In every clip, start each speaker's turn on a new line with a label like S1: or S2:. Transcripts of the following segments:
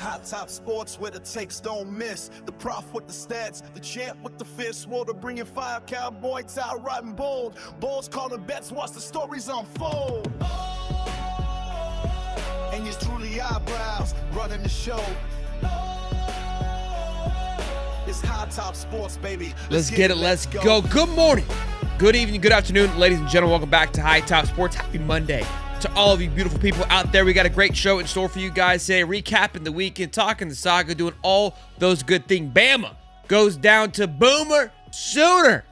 S1: Hot Top Sports where the takes don't miss. The prof with the stats, the champ with the fist. Water bringing fire, cowboy tie riding bold. Bulls calling bets, watch the stories unfold. And it's truly eyebrows running the show. It's Hot Top Sports, baby.
S2: Let's get it. Let's go. Good morning, good evening, good afternoon, ladies and gentlemen. Welcome back to High Top Sports. Happy Monday to all of you beautiful people out there. We got a great show in store for you guys today. Recapping the weekend, talking the saga, doing all those good things. Bama goes down to Boomer Sooner.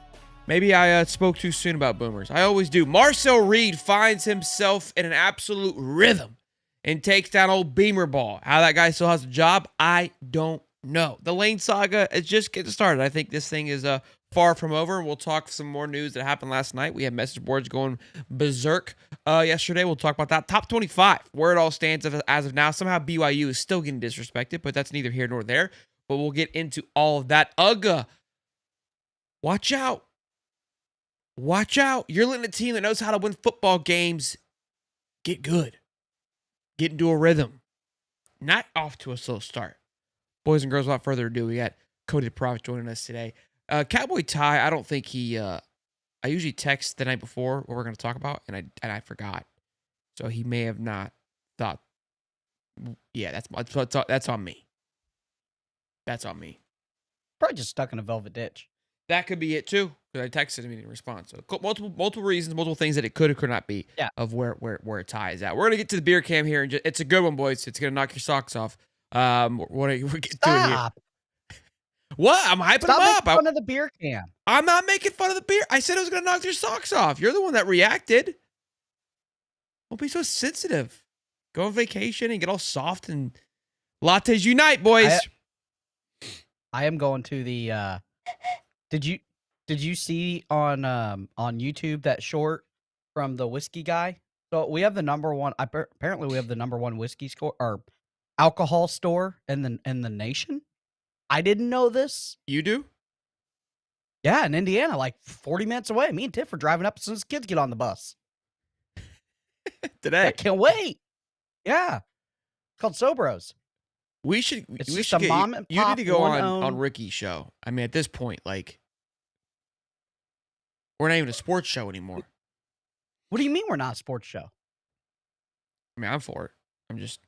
S2: Maybe I spoke too soon about Boomers. I always do. Marcel Reed finds himself in an absolute rhythm and takes down old Beamer Ball. How that guy still has a job, I don't know. The Lane saga is just getting started. I think this thing is far from over, and we'll talk some more news that happened last night. We had message boards going berserk yesterday. We'll talk about that. Top 25, where it all stands as of now. Somehow BYU is still getting disrespected, but that's neither here nor there. But we'll get into all of that. Watch out. Watch out. You're letting a team that knows how to win football games get good. Get into a rhythm. Not off to a slow start. Boys and girls, without further ado, we got Cody the Prophet joining us today. Cowboy Ty, I don't think he. I usually text the night before what we're going to talk about, and I forgot. So he may have not thought. Yeah, that's on me. That's on me.
S3: Probably just stuck in a velvet ditch.
S2: That could be it too. Because I texted him and he didn't respond. So multiple reasons, multiple things that it could or could not be.
S3: Yeah.
S2: Of where Ty is at. We're gonna get to the beer cam here, and it's a good one, boys. It's gonna knock your socks off. What are you doing here? What? I'm hyping
S3: Stop
S2: him up.
S3: making fun of the beer can.
S2: I'm not making fun of the beer. I said it was going to knock your socks off. You're the one that reacted. Don't be so sensitive. Go on vacation and get all soft and lattes unite, boys.
S3: I am going to the. Did you see on YouTube that short from the whiskey guy? So we have the number one. Apparently, we have the number one whiskey score or alcohol store in the nation. I didn't know this.
S2: You do?
S3: Yeah, in Indiana, like 40 minutes away. Me and Tiff are driving up as soon as kids get on the bus.
S2: Today.
S3: I can't wait. Yeah. It's called Sobros.
S2: We should
S3: get mom and
S2: you
S3: pop
S2: need to go
S3: on
S2: on Ricky's show. I mean, at this point, like, we're not even a sports show anymore.
S3: What do you mean we're not a sports show?
S2: I mean, I'm for it.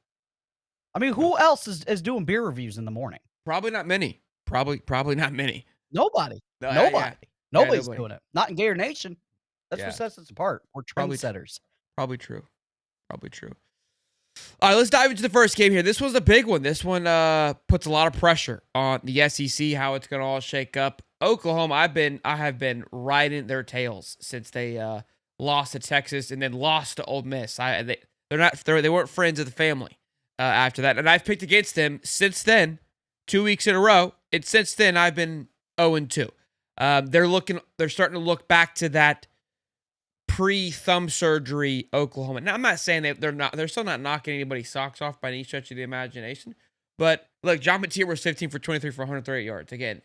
S3: I mean, who else is doing beer reviews in the morning?
S2: Probably not many. Probably not many.
S3: Nobody.
S2: Nobody.
S3: Nobody's doing it. Not in Gator Nation. That's what sets us apart. We're trendsetters.
S2: Probably true. All right, let's dive into the first game here. This was a big one. This one puts a lot of pressure on the SEC, how it's going to all shake up. Oklahoma, I have been riding their tails since they lost to Texas and then lost to Ole Miss. They weren't friends of the family after that, and I've picked against them since then. 2 weeks in a row, and since then I've been 0-2. They're starting to look back to that pre-thumb surgery Oklahoma. Now I'm not saying they're still not knocking anybody's socks off by any stretch of the imagination. But look, John Mateer was 15 for 23 for 138 yards. Again,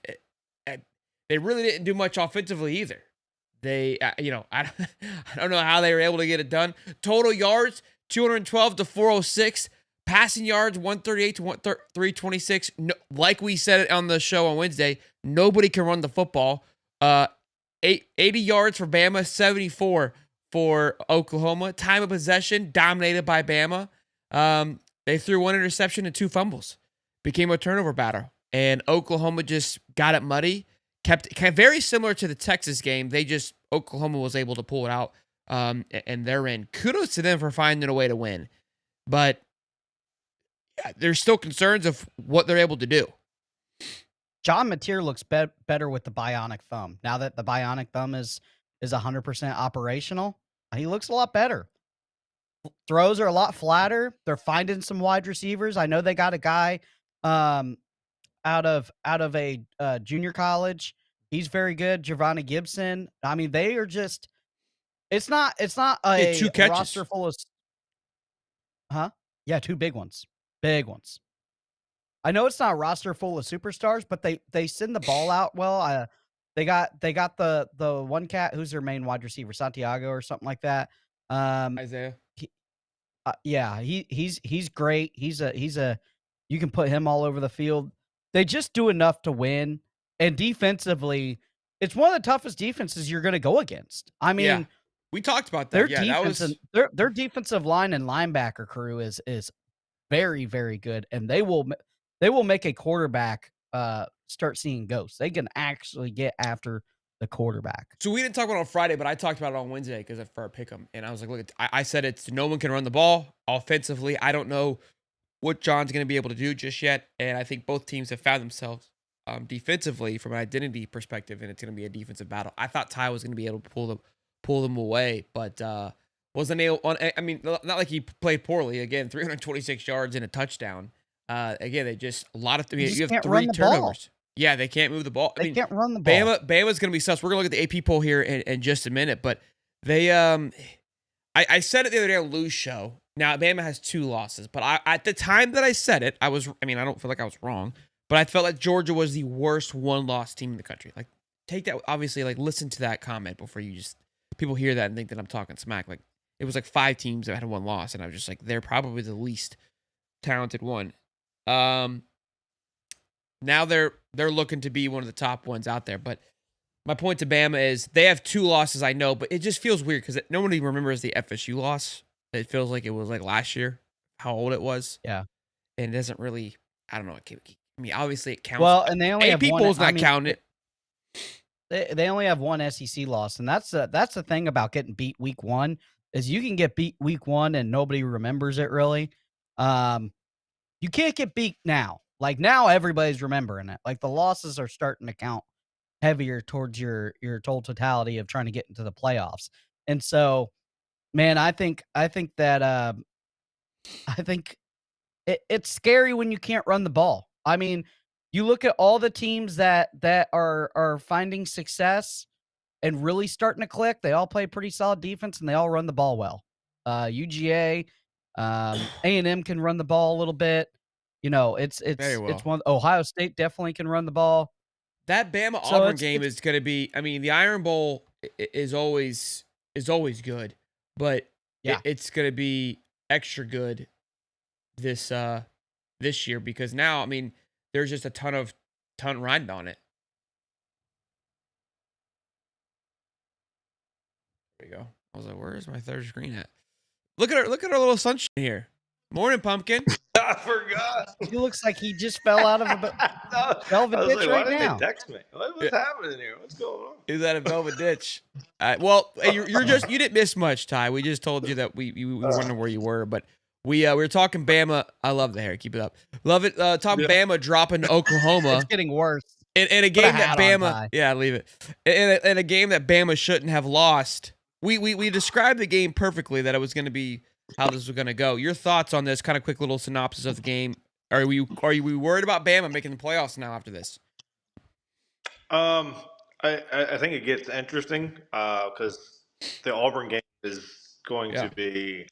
S2: they really didn't do much offensively either. They, I don't know how they were able to get it done. Total yards 212 to 406. Passing yards, 138 to 326. No, like we said it on the show on Wednesday, nobody can run the football. 80 yards for Bama, 74 for Oklahoma. Time of possession, dominated by Bama. They threw one interception and 2 fumbles. Became a turnover battle. And Oklahoma just got it muddy. Kept very similar to the Texas game. Oklahoma was able to pull it out and they're in. Kudos to them for finding a way to win. But there's still concerns of what they're able to do.
S3: John Mateer looks better with the bionic thumb. Now that the bionic thumb is 100% operational, he looks a lot better. Throws are a lot flatter. They're finding some wide receivers. I know they got a guy out of a junior college. He's very good. Giovanni Gibson. I mean, they are just. It's not a
S2: 2 catches.
S3: Roster full of. Huh? Yeah, 2 big ones. Big ones. I know it's not a roster full of superstars, but they send the ball out well. They got the one cat who's their main wide receiver, Santiago or something like that.
S2: Isaiah.
S3: Yeah, he's great. He's a You can put him all over the field. They just do enough to win. And defensively, it's one of the toughest defenses you're going to go against. I mean,
S2: we talked about that.
S3: their
S2: Yeah,
S3: defense
S2: that was
S3: and their defensive line and linebacker crew is very, very good, and they will make a quarterback start seeing ghosts. They can actually get after the quarterback.
S2: So we didn't talk about it on Friday, but I talked about it on Wednesday because for our pick 'em, and I was like, look, I said it's no one can run the ball offensively. I don't know what John's going to be able to do just yet, and I think both teams have found themselves defensively from an identity perspective, and it's going to be a defensive battle. I thought Ty was going to be able to pull them away, but wasn't able. I mean, not like he played poorly. Again, 326 yards and a touchdown. Again, they just a lot of. You have 3 turnovers. Yeah, they can't move the ball.
S3: They can't run the ball.
S2: Bama's going to be sus. We're going to look at the AP poll here in just a minute, but they I said it the other day on Lou's show. Now Bama has 2 losses, but at the time that I said it, I don't feel like I was wrong, but I felt like Georgia was the worst 1-loss team in the country. Like, take that, obviously, like, listen to that comment before you just, people hear that and think that I'm talking smack. Like, it was like 5 teams that had 1 loss, and I was just like, they're probably the least talented one. Now they're looking to be one of the top ones out there, but my point to Bama is they have 2 losses, I know, but it just feels weird because nobody remembers the FSU loss. It feels like it was like last year, how old it was.
S3: Yeah.
S2: And it doesn't really, I don't know. I mean, obviously it counts.
S3: Well, and they only have
S2: people's not counting
S3: it. They only have 1 SEC loss, and that's the thing about getting beat week 1 is you can get beat week 1 and nobody remembers it really. You can't get beat now. Like, now everybody's remembering it. Like, the losses are starting to count heavier towards your total totality of trying to get into the playoffs. And so, man, I think that it's scary when you can't run the ball. I mean, you look at all the teams that are finding success and really starting to click. They all play pretty solid defense and they all run the ball well. UGA, A&M can run the ball a little bit. You know, it's one. Ohio State definitely can run the ball.
S2: That Bama Auburn game is going to be. I mean, the Iron Bowl is always good, but it's going to be extra good this year because now, I mean, there's just a ton riding on it. There we go. I was like, where is my third screen at? Look at our little sunshine here. Morning, pumpkin.
S4: I forgot.
S3: He looks like he just fell out of a velvet ditch right now.
S4: Why did they text me? What's happening here? What's going on?
S2: He's at a velvet ditch. Well, you didn't miss much, Ty. We just told you that we were wondering where you were, but we were talking Bama. I love the hair. Keep it up. Love it. Talking Bama dropping to Oklahoma.
S3: It's getting worse.
S2: In a game that Bama, leave it. In a game that Bama shouldn't have lost. We described the game perfectly, that it was going to be how this was going to go. Your thoughts on this? Kind of quick little synopsis of the game. Are we worried about Bama making the playoffs now after this?
S4: I think it gets interesting because the Auburn game is going to be.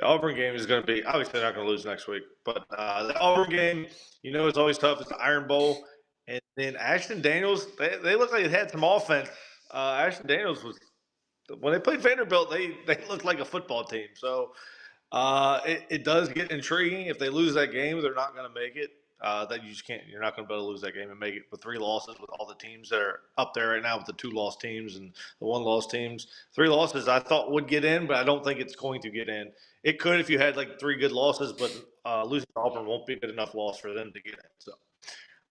S4: The Auburn game is going to be, obviously they're not going to lose next week, but the Auburn game, it's always tough. It's the Iron Bowl. And then Ashton Daniels, they look like they had some offense. Ashton Daniels when they played Vanderbilt, they looked like a football team. So it does get intriguing. If they lose that game, they're not going to make it. That you just can't. You're not going to be able to lose that game and make it with 3 losses with all the teams that are up there right now with the 2-loss teams and the 1-loss teams. 3 losses I thought would get in, but I don't think it's going to get in. It could if you had like 3 good losses, but losing to Auburn won't be a good enough loss for them to get in. So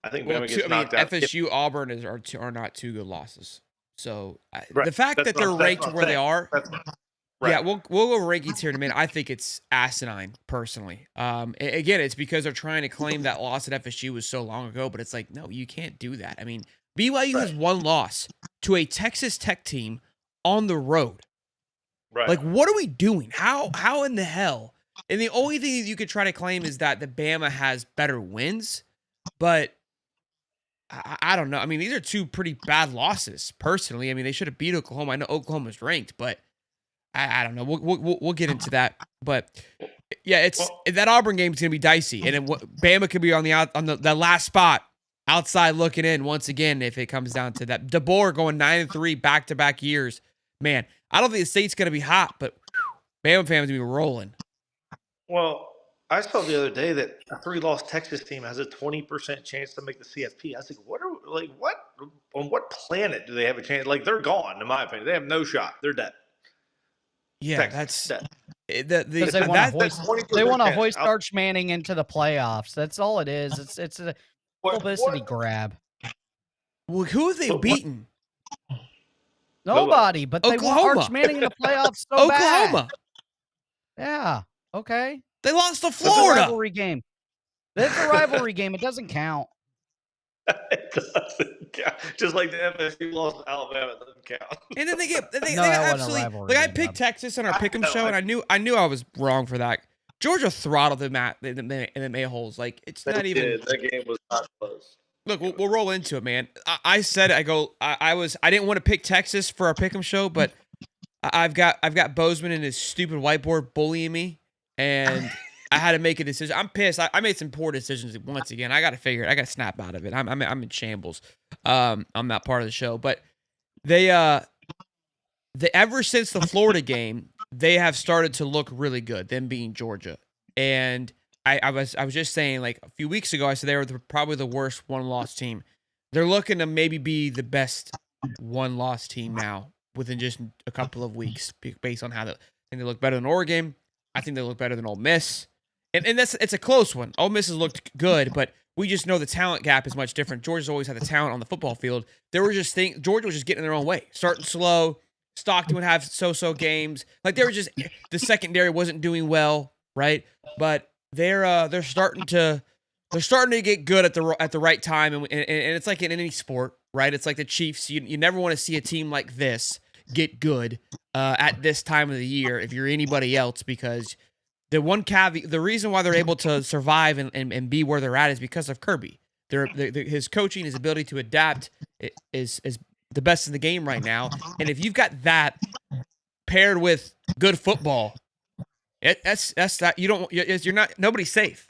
S4: I think Bama gets knocked out.
S2: FSU, Auburn are not 2 good losses. So the fact that they're ranked where they are. Right. Yeah, we'll go rankings here in a minute. I think it's asinine, personally. Again, it's because they're trying to claim that loss at FSU was so long ago, but it's like, no, you can't do that. I mean, BYU has 1 loss to a Texas Tech team on the road.
S4: Right.
S2: Like, what are we doing? How in the hell? And the only thing that you could try to claim is that the Bama has better wins, but I don't know. I mean, these are 2 pretty bad losses, personally. I mean, they should have beat Oklahoma. I know Oklahoma's ranked, but I don't know. We'll get into that, but yeah, that Auburn game is gonna be dicey, and Bama could be on the last spot outside looking in once again if it comes down to that. DeBoer going 9-3 back-to-back years, man. I don't think the state's gonna be hot, but Bama fans gonna be rolling.
S4: Well, I saw the other day that a 3-loss Texas team has a 20% chance to make the CFP. I was like, what? On what planet do they have a chance? Like, they're gone, in my opinion. They have no shot. They're dead.
S2: Yeah,
S4: Texas, dead.
S3: Because they want to hoist,
S4: chance.
S3: Arch Manning into the playoffs. That's all it is. It's a publicity grab.
S2: Well, who have they beaten?
S3: Nobody, but they want
S2: Oklahoma.
S3: Arch Manning in the playoffs so
S2: Oklahoma.
S3: bad. Yeah. Okay.
S2: They lost to
S3: It's a
S2: Florida.
S3: rivalry game. It's a rivalry game. It doesn't count.
S4: It doesn't count. Just like the FSU lost to Alabama, it doesn't count.
S2: And then they got
S3: that wasn't a
S2: absolutely
S3: rivalry
S2: like I
S3: game,
S2: picked
S3: Bob.
S2: Texas on our pick'em show, and I knew I was wrong for that. Georgia throttled them at in the Mayholes. Like it's not even.
S4: That game was not close.
S2: Look, we'll roll into it, man. I said I didn't want to pick Texas for our pick'em show, but I've got Bozeman and his stupid whiteboard bullying me, and I had to make a decision. I'm pissed. I made some poor decisions once again. I got to figure it. I got to snap out of it. I'm in shambles. I'm not part of the show, but they ever since the Florida game, they have started to look really good. Them being Georgia, and I was just saying, like a few weeks ago, I said they were probably the worst one-loss team. They're looking to maybe be the best one-loss team now within just a couple of weeks, based on how I think they look better than Oregon. I think they look better than Ole Miss. And it's a close one. Ole Miss has looked good, but we just know the talent gap is much different. Georgia's always had the talent on the football field. Georgia was just getting in their own way, starting slow. Stockton would have so-so games. Like the secondary wasn't doing well, right? But they're starting to get good at the right time, and it's like in any sport, right? It's like the Chiefs. You never want to see a team like this get good at this time of the year if you're anybody else, because the one caveat, the reason why they're able to survive and be where they're at is because of Kirby. His coaching, his ability to adapt is the best in the game right now. And if you've got that paired with good football, that's that you're not nobody's safe.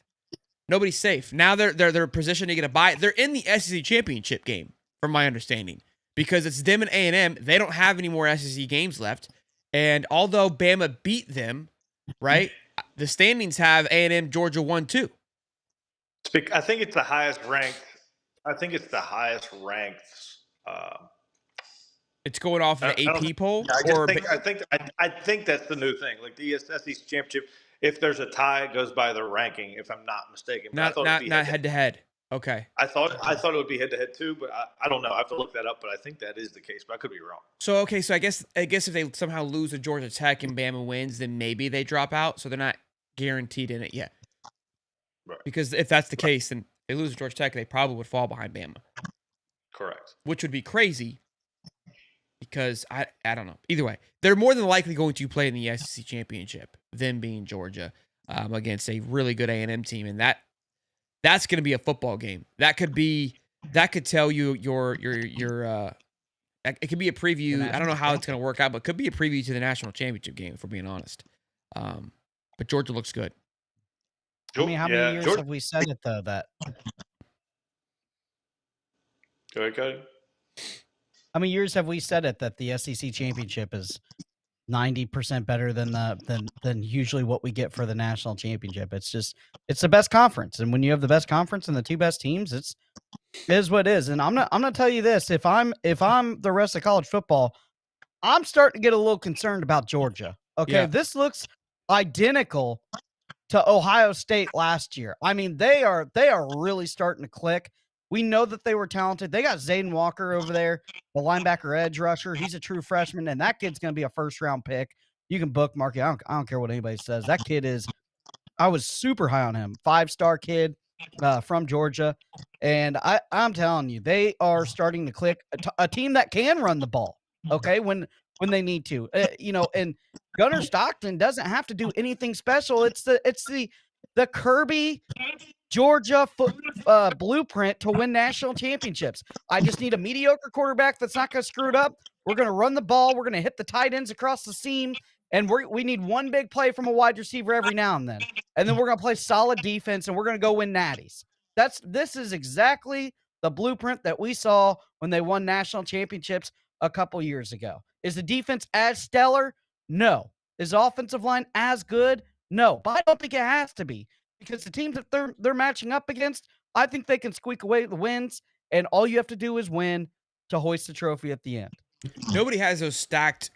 S2: Nobody's safe. Now they're positioned to get a bye. They're in the SEC championship game, from my understanding, because it's them and A&M. They don't have any more SEC games left. And although Bama beat them, right? The standings have A&M, Georgia 1-2.
S4: I think it's the highest ranked.
S2: It's going off of the AP poll.
S4: I think that's the new thing. Like the SEC championship, if there's a tie, it goes by the ranking. If I'm not mistaken,
S2: not head to head. Okay.
S4: I thought it would be head to head too, but I don't know. I have to look that up, but I think that is the case. But I could be wrong.
S2: So I guess if they somehow lose to Georgia Tech and Bama wins, then maybe they drop out. So they're not guaranteed in it yet.
S4: Right.
S2: Because if that's the case, then they lose to Georgia Tech, they probably would fall behind Bama.
S4: Correct.
S2: Which would be crazy. Because I don't know. Either way, they're more than likely going to play in the SEC championship, them being Georgia, against a really good A&M team, and that's going to be a football game. That could tell you your it could be a preview. I don't know how it's going to work out, but it could be a preview to the national championship game, if we're being honest. But Georgia looks good.
S3: I mean, how many years have we said it though? That.
S4: Go ahead, Cody.
S3: How many years have we said it that the SEC championship is 90% better than usually what we get for the national championship? It's the best conference, and when you have the best conference and the two best teams, it is what it is. And I'm gonna tell you this: if I'm the rest of college football, I'm starting to get a little concerned about Georgia. Okay,
S2: Yeah.
S3: This looks identical to Ohio State last year. I mean, they are really starting to click. We know that they were talented. They got Zayden Walker over there, the linebacker edge rusher. He's a true freshman, and that kid's going to be a first-round pick. You can bookmark it. I don't care what anybody says. That kid is – I was super high on him. 5-star kid from Georgia. And I'm telling you, they are starting to click. A team that can run the ball, okay, when they need to. And Gunnar Stockton doesn't have to do anything special. It's the Kirby – Georgia blueprint to win national championships. I just need a mediocre quarterback that's not going to screw it up. We're going to run the ball. We're going to hit the tight ends across the seam. And we need one big play from a wide receiver every now and then. And then we're going to play solid defense, and we're going to go win natties. This is exactly the blueprint that we saw when they won national championships a couple years ago. Is the defense as stellar? No. Is the offensive line as good? No. But I don't think it has to be. because the teams that they're matching up against, I think they can squeak away the wins, and all you have to do is win to hoist the trophy at the end.
S2: Nobody has those stacked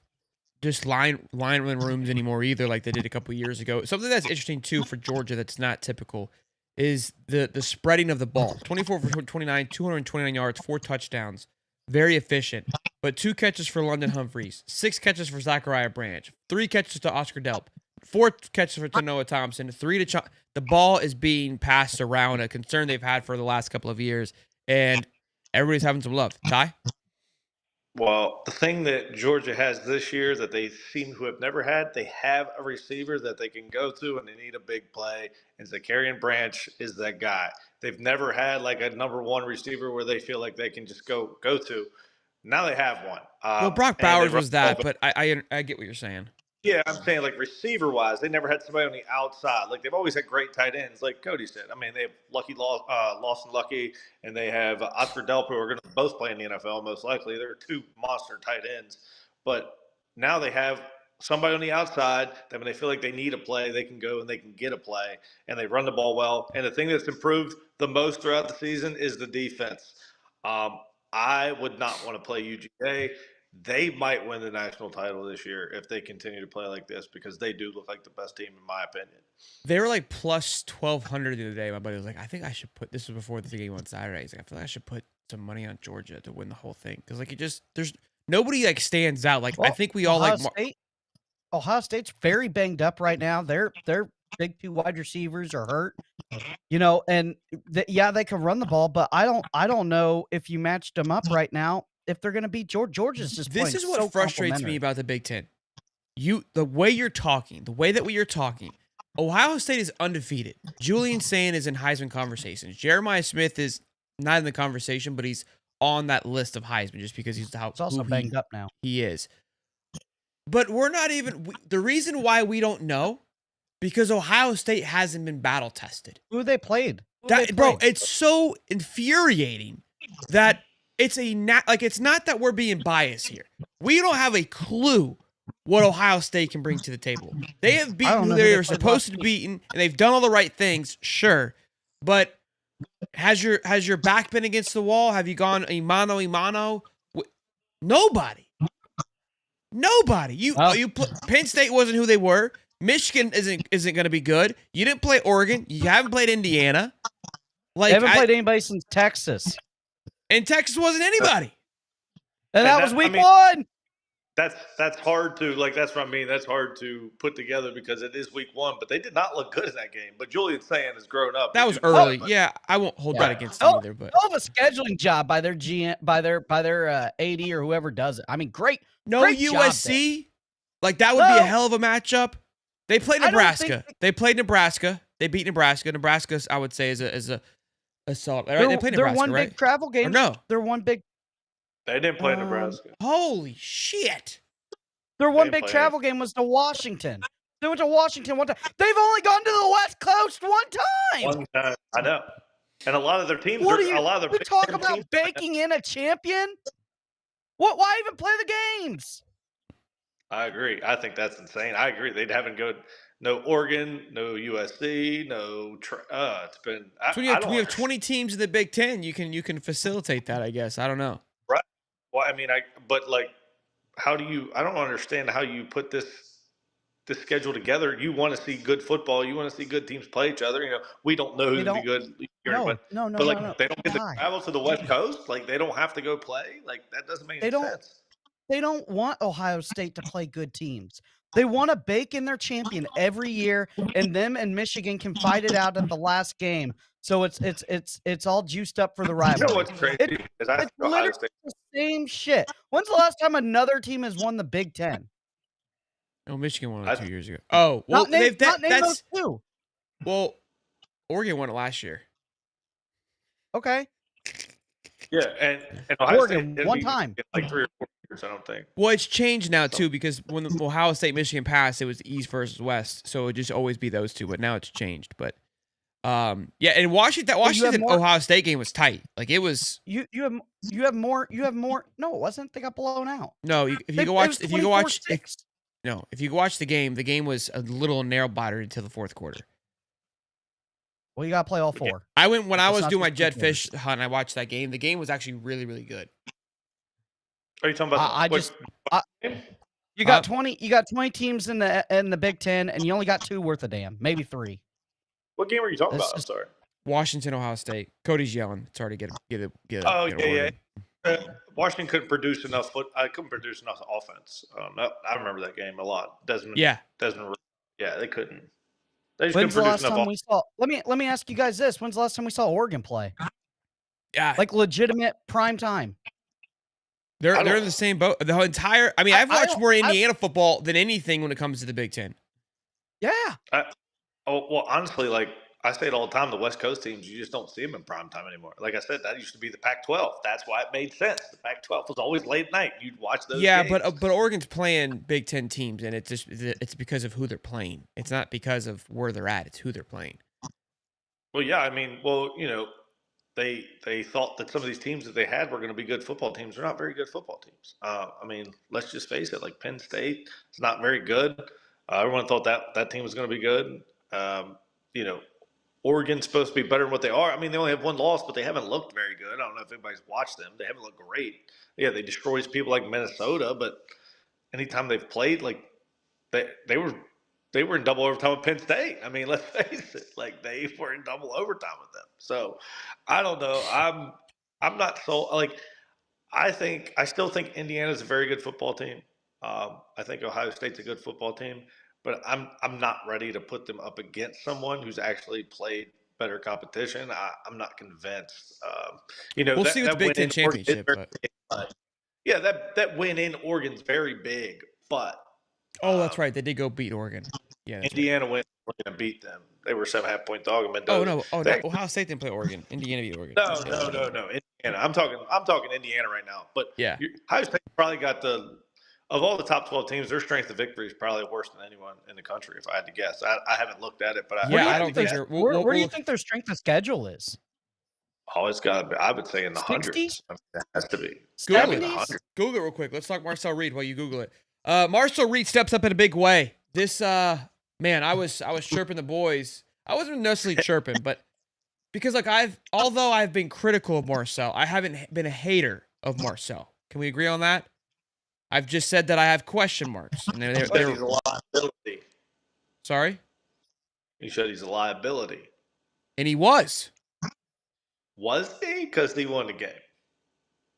S2: just lineman rooms anymore either, like they did a couple years ago. Something that's interesting too for Georgia that's not typical is the spreading of the ball. 24 for 29, 229 yards, 4 touchdowns. Very efficient. But 2 catches for London Humphreys, 6 catches for Zachariah Branch, 3 catches to Oscar Delp, 4 catches for Noah Thompson, 3 to the ball is being passed around, a concern they've had for the last couple of years, and everybody's having some love. Ty?
S4: Well, the thing that Georgia has this year that they seem to have never had, they have a receiver that they can go to when they need a big play, and Zachariah Branch is that guy. They've never had like a number 1 receiver where they feel like they can just go to. Now they have one.
S2: Well, Brock Bowers was that, but I get what you're saying.
S4: Yeah, I'm saying like receiver wise, they never had somebody on the outside. Like they've always had great tight ends, like Cody said. I mean, they have Lawson Lucky, and they have Oscar Delp, who are going to both play in the NFL most likely. They're 2 monster tight ends, but now they have somebody on the outside that when they feel like they need a play, they can go and they can get a play, and they run the ball well. And the thing that's improved the most throughout the season is the defense. I would not want to play UGA. They might win the national title this year if they continue to play like this because they do look like the best team in my opinion.
S2: They were like plus 1,200 the other day. My buddy was like, I think I should put, this was before the game on Saturday. He's like, I feel like I should put some money on Georgia to win the whole thing. Because like there's nobody like stands out. Like, well, I think we all
S3: Ohio State's very banged up right now. Their big 2 wide receivers are hurt. And they can run the ball, but I don't know if you matched them up right now if they're going to beat Georgia. Georgia's just
S2: this is what frustrates me about the Big Ten. The way you're talking, Ohio State is undefeated. Julian Sayin is in Heisman conversations. Jeremiah Smith is not in the conversation, but he's on that list of Heisman just because he's
S3: also banged up now.
S2: He is. But we're not even the reason why we don't know because Ohio State hasn't been battle tested.
S3: Who they played?
S2: Bro, it's so infuriating that it's not that we're being biased here. We don't have a clue what Ohio State can bring to the table. They have beaten who they are supposed to be beaten, and they've done all the right things, sure. But has your back been against the wall? Have you gone mano? Nobody. Penn State wasn't who they were. Michigan isn't going to be good. You didn't play Oregon. You haven't played Indiana.
S3: Like, they haven't played anybody since Texas.
S2: And Texas wasn't anybody.
S3: And that was week 1.
S4: That's hard to that's what I mean. That's hard to put together because it is week 1, but they did not look good in that game. But Julian Sayin has grown up.
S2: That was early. Yeah, I won't hold that against them either. But
S3: they'll have a scheduling job by their GM, by their AD or whoever does it. I mean, great.
S2: No
S3: great
S2: USC. Like that would be a hell of a matchup. They played Nebraska. They played Nebraska. They beat Nebraska. Nebraska, I would say, is a solid. Right? They played Nebraska,
S3: they're one
S2: right?
S3: Big travel game.
S2: Or no,
S3: they're one big.
S4: They didn't play Nebraska.
S2: Holy shit!
S3: Their one big travel game was to Washington. They went to Washington one time. They've only gone to the West Coast one time.
S4: One time, I know. And a lot of their teams.
S3: We talk about baking in a champion. What? Why even play the games?
S4: I agree. I think that's insane. I agree. They haven't go no Oregon, no USC, no. It's been.
S2: We have 20 teams in the Big Ten. You can facilitate that, I guess. I don't know.
S4: Right. Well, I mean, how do you? I don't understand how you put this schedule together. You want to see good football. You want to see good teams play each other. We don't know who's going to be good.
S3: No.
S4: They don't get to travel to the West Coast. Like they don't have to go play. Like that doesn't make any sense.
S3: They don't want Ohio State to play good teams. They want to bake in their champion every year, and them and Michigan can fight it out at the last game. So it's all juiced up for the rivalry.
S4: You know what's crazy?
S3: It's literally the same shit. When's the last time another team has won the Big Ten?
S2: Oh, Michigan won it 2 years ago. Oh, well,
S3: that's those two.
S2: Well, Oregon won it last year.
S3: Okay.
S4: Yeah, and Ohio
S3: Oregon
S4: State
S3: one time,
S4: like 3 or 4 years, I don't think.
S2: Well, it's changed now too because when the Ohio State Michigan passed, it was East versus West, so it would just always be those two. But now it's changed. But yeah, and Washington Ohio State game was tight. Like it was.
S3: You have more. No, it wasn't. They got blown out.
S2: No, if you go watch the game was a little nail biter until the fourth quarter.
S3: Well, you got to play all 4.
S2: I went when I
S3: It's
S2: was
S3: not
S2: doing my
S3: just 3
S2: Jetfish hunt. I watched that game. The game was actually really, really good.
S4: Are you talking about
S3: I
S4: what
S3: just you got 20 teams in the Big 10 and you only got 2 worth a damn, maybe 3.
S4: what game are you talking
S3: That's
S4: about? I'm
S3: just-
S4: sorry.
S2: Washington, Ohio State. Cody's yelling. It's hard to get
S4: Oh,
S2: get
S4: yeah.
S2: Oregon.
S4: Washington couldn't produce enough I couldn't produce enough offense. I remember that game a lot. Desmond. Yeah, they couldn't. They just
S3: When's the
S4: couldn't
S3: last
S4: produce enough
S3: time we saw? Let me ask you guys this. When's the last time we saw Oregon play?
S2: Yeah,
S3: Like legitimate prime time.
S2: they're in the same boat. The whole entire. I mean, I've watched more Indiana football than anything when it comes to the Big Ten.
S3: Yeah.
S4: Well, honestly, like I say it all the time, the West Coast teams, you just don't see them in prime time anymore. Like I said, that used to be the Pac-12. That's why it made sense. The Pac-12 was always late night. You'd watch those.
S2: Yeah,
S4: games.
S2: but Oregon's playing Big Ten teams, and it's because of who they're playing. It's not because of where they're at. It's who they're playing.
S4: Well, yeah, I mean, they thought that some of these teams that they had were going to be good football teams. They're not very good football teams. I mean, let's just face it. Like Penn State is not very good. Everyone thought that team was going to be good. Oregon's supposed to be better than what they are. I mean, they only have 1 loss, but they haven't looked very good. I don't know if anybody's watched them. They haven't looked great. Yeah, they destroys people like Minnesota, but anytime they've played, like they were in double overtime with Penn State. I mean, let's face it, like they were in double overtime with them. So I don't know. I'm not so like. I still think Indiana's a very good football team. I think Ohio State's a good football team. But I'm not ready to put them up against someone who's actually played better competition. I'm not convinced.
S2: We'll see with the Big Ten championship.
S4: Yeah, that win in Oregon's very big. But
S2: that's right. They did go beat Oregon. Yeah,
S4: Indiana went and beat them. They were 7.5 point dog in Mendoza.
S2: No. Ohio State didn't play Oregon. Indiana beat Oregon.
S4: No. Indiana. I'm talking Indiana right now. But
S2: yeah,
S4: Ohio State probably got of all the top 12 teams, their strength of victory is probably worse than anyone in the country, if I had to guess. I haven't looked at it, but
S2: I don't think they're.
S3: Where do you think their strength of schedule is?
S4: Oh, it's got to be. I would say in the
S3: 60s?
S4: hundreds. I mean, it has to be.
S2: Google it real quick. Let's talk Marcel Reed while you Google it. Marcel Reed steps up in a big way. This man, I was chirping the boys. I wasn't necessarily chirping, but because like although I've been critical of Marcel, I haven't been a hater of Marcel. Can we agree on that? I've just said that I have question marks. And
S4: he's a liability.
S2: Sorry?
S4: You said he's a liability.
S2: And he was.
S4: Was he? Because he won the game.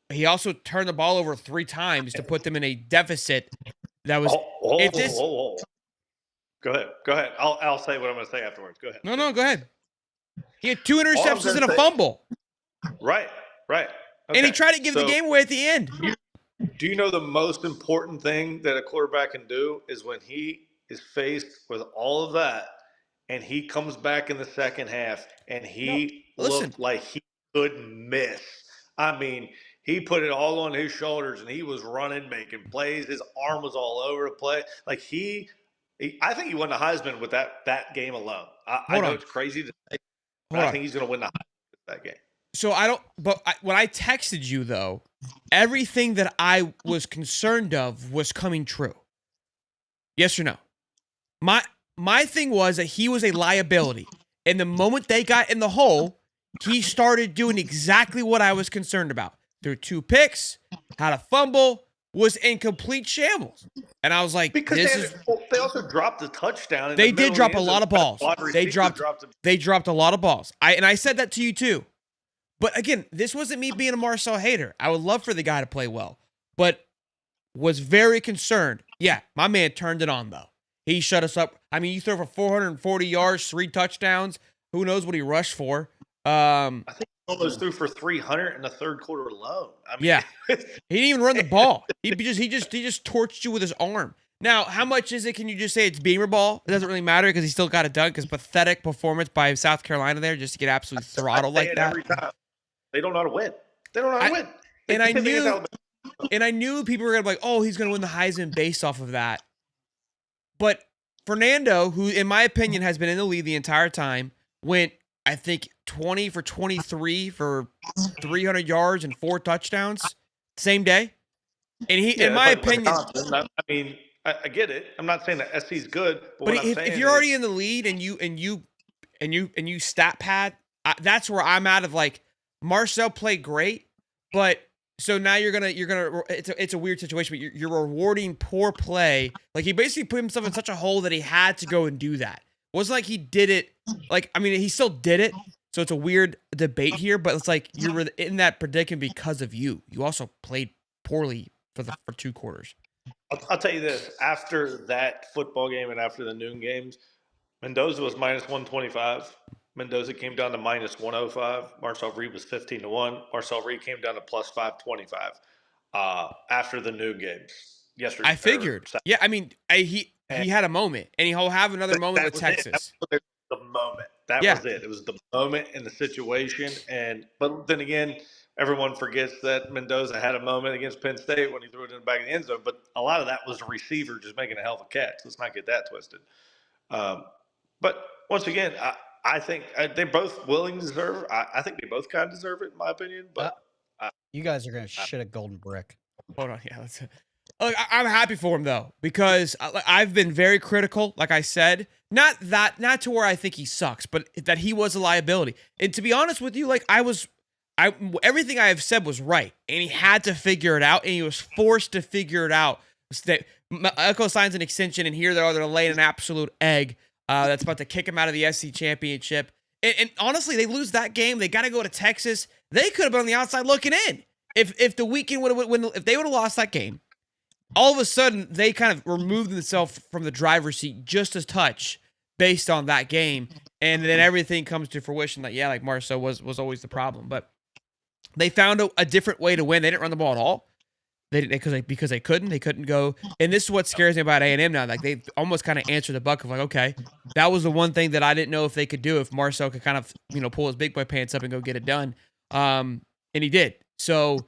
S2: He also turned the ball over 3 times to put them in a deficit that was...
S4: Go ahead. I'll say what I'm going to say afterwards. Go ahead.
S2: No, go ahead. He had 2 interceptions and a fumble.
S4: Right. Okay.
S2: And he tried to give the game away at the end.
S4: Do you know the most important thing that a quarterback can do is when he is faced with all of that and he comes back in the second half and he looked like he couldn't miss. I mean, he put it all on his shoulders and he was running, making plays. His arm was all over the place. Like I think he won the Heisman with that game alone. I know it's crazy to say, but I think he's going to win the Heisman with that game.
S2: So when I texted you though, everything that I was concerned of was coming true. Yes or no? My thing was that he was a liability. And the moment they got in the hole, he started doing exactly what I was concerned about. Threw 2 picks, had a fumble, was in complete shambles. And I was like,
S4: because they also dropped the touchdown.
S2: They did drop a lot of balls. They dropped a lot of balls. I said that to you too. But again, this wasn't me being a Marcel hater. I would love for the guy to play well, but was very concerned. Yeah, my man turned it on, though. He shut us up. I mean, you throw for 440 yards, 3 touchdowns. Who knows what he rushed for?
S4: I think he almost threw for 300 in the third quarter alone. I mean,
S2: yeah, he didn't even run the ball. He just torched you with his arm. Now, how much is it? Can you just say it's Beamer ball? It doesn't really matter because he still got it done. Because pathetic performance by South Carolina there, just to get absolutely throttled like that.
S4: Every time. They don't know how to win. They don't know how to win.
S2: And I knew people were going to be like, oh, he's going to win the Heisman based off of that. But Fernando, who in my opinion has been in the lead the entire time, went, I think, 20 for 23 for 300 yards and 4 touchdowns same day. And in my opinion,
S4: I mean, I get it. I'm not saying that SC's good,
S2: but if you're already in the lead and you and you stat pad, that's where I'm out of like Marcel played great, but so now you're gonna it's a weird situation, but you're rewarding poor play. Like he basically put himself in such a hole that he had to go and do that. It wasn't like he did it. Like I mean, he still did it. So it's a weird debate here, but it's like you were in that predicament because of you. You also played poorly for 2 quarters.
S4: I'll tell you this: after that football game and after the noon games, Mendoza was minus 125. Mendoza came down to minus 105. Marcel Reed was 15-1. Marcel Reed came down to plus 525 after the noon games yesterday.
S2: I figured. Yeah, I mean, he had a moment, and he'll have another moment with Texas.
S4: The moment. That was it. It was the moment in the situation. But then again, everyone forgets that Mendoza had a moment against Penn State when he threw it in the back of the end zone. But a lot of that was a receiver just making a hell of a catch. Let's not get that twisted. But once again, I think they both willing to deserve it. I think they both kind of deserve it, in my opinion. But
S3: you guys are going to shit a golden brick.
S2: Hold on. Yeah, look, I'm happy for him, though, because I've been very critical, like I said. Not to where I think he sucks, but that he was a liability. And to be honest with you, like everything I have said was right. And he had to figure it out, and he was forced to figure it out. Echo signs an extension, and here they're laying an absolute egg that's about to kick him out of the SC championship. And honestly, they lose that game. They got to go to Texas. They could have been on the outside looking in. If the weekend if they would have lost that game, all of a sudden they kind of removed themselves from the driver's seat just a touch based on that game, and then everything comes to fruition. That like Marcel was always the problem, but they found a different way to win. They didn't run the ball at all. They didn't because they couldn't go. And this is what scares me about A&M now. Like they almost kind of answered the buck of like, okay, that was the one thing that I didn't know if they could do, if Marcel could kind of pull his big boy pants up and go get it done. And he did. So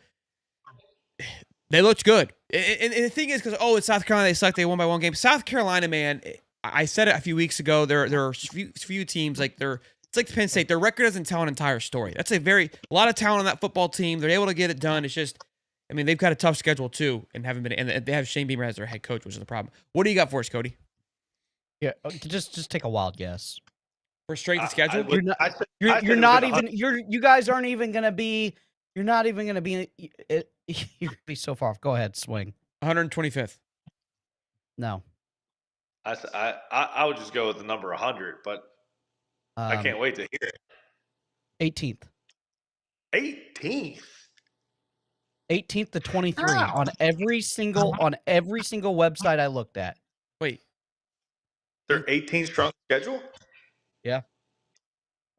S2: they looked good. And the thing is, because it's South Carolina, they suck. They won by 1 game. South Carolina, man, I said it a few weeks ago. There are few teams it's like Penn State. Their record doesn't tell an entire story. That's a lot of talent on that football team. They're able to get it done. It's just, I mean, they've got a tough schedule too, and they have Shane Beamer as their head coach, which is the problem. What do you got for us, Cody?
S3: Yeah, just take a wild guess.
S2: For strength of schedule,
S3: you're not even. You guys aren't even gonna be. You're not even gonna be. You're gonna be so far off. Go ahead, swing.
S2: 125th.
S3: No.
S4: I would just go with the number 100, but I can't wait to hear it.
S3: 18th.
S4: 18th.
S3: 18th to 23 on every single website I looked at.
S2: Wait,
S4: their 18 strong schedule?
S3: Yeah.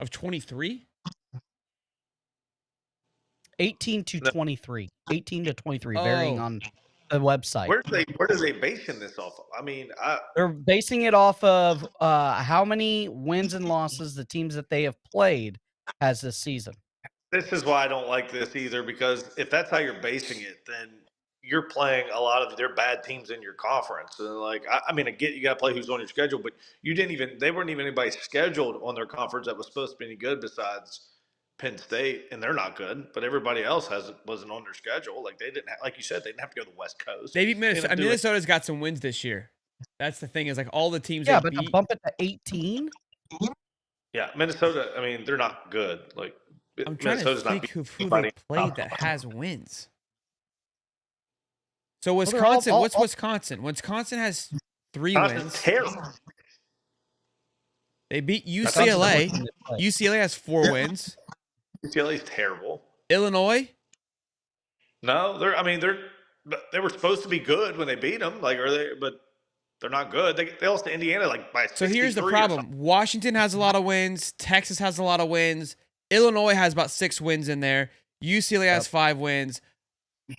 S2: Of 23?
S3: 18 to 23. 18 to 23, varying on the website.
S4: Where are they basing this off of? I mean,
S3: they're basing it off of how many wins and losses the teams that they have played has this season.
S4: This is why I don't like this either, because if that's how you're basing it, then you're playing a lot of their bad teams in your conference. And like, I mean, I get you got to play who's on your schedule, but they weren't even anybody scheduled on their conference that was supposed to be any good besides Penn State, and they're not good. But everybody else wasn't on their schedule. Like they didn't, like you said, they didn't have to go to the West Coast.
S2: They beat Minnesota. Minnesota's got some wins this year. That's the thing, is like all the teams.
S3: Yeah, but to bump it to 18.
S4: Yeah, Minnesota. I mean, they're not good. Like.
S2: I'm trying to think who they played that has wins. So Wisconsin, what's Wisconsin? Wisconsin has 3 wins.
S4: Terrible.
S2: They beat UCLA. UCLA has 4 wins.
S4: UCLA's terrible.
S2: Illinois?
S4: No, they were supposed to be good when they beat them. Like, but they're not good. They lost to Indiana by 63.
S2: So here's the problem. Washington has a lot of wins. Texas has a lot of wins. Illinois has about 6 wins in there. UCLA has 5 wins.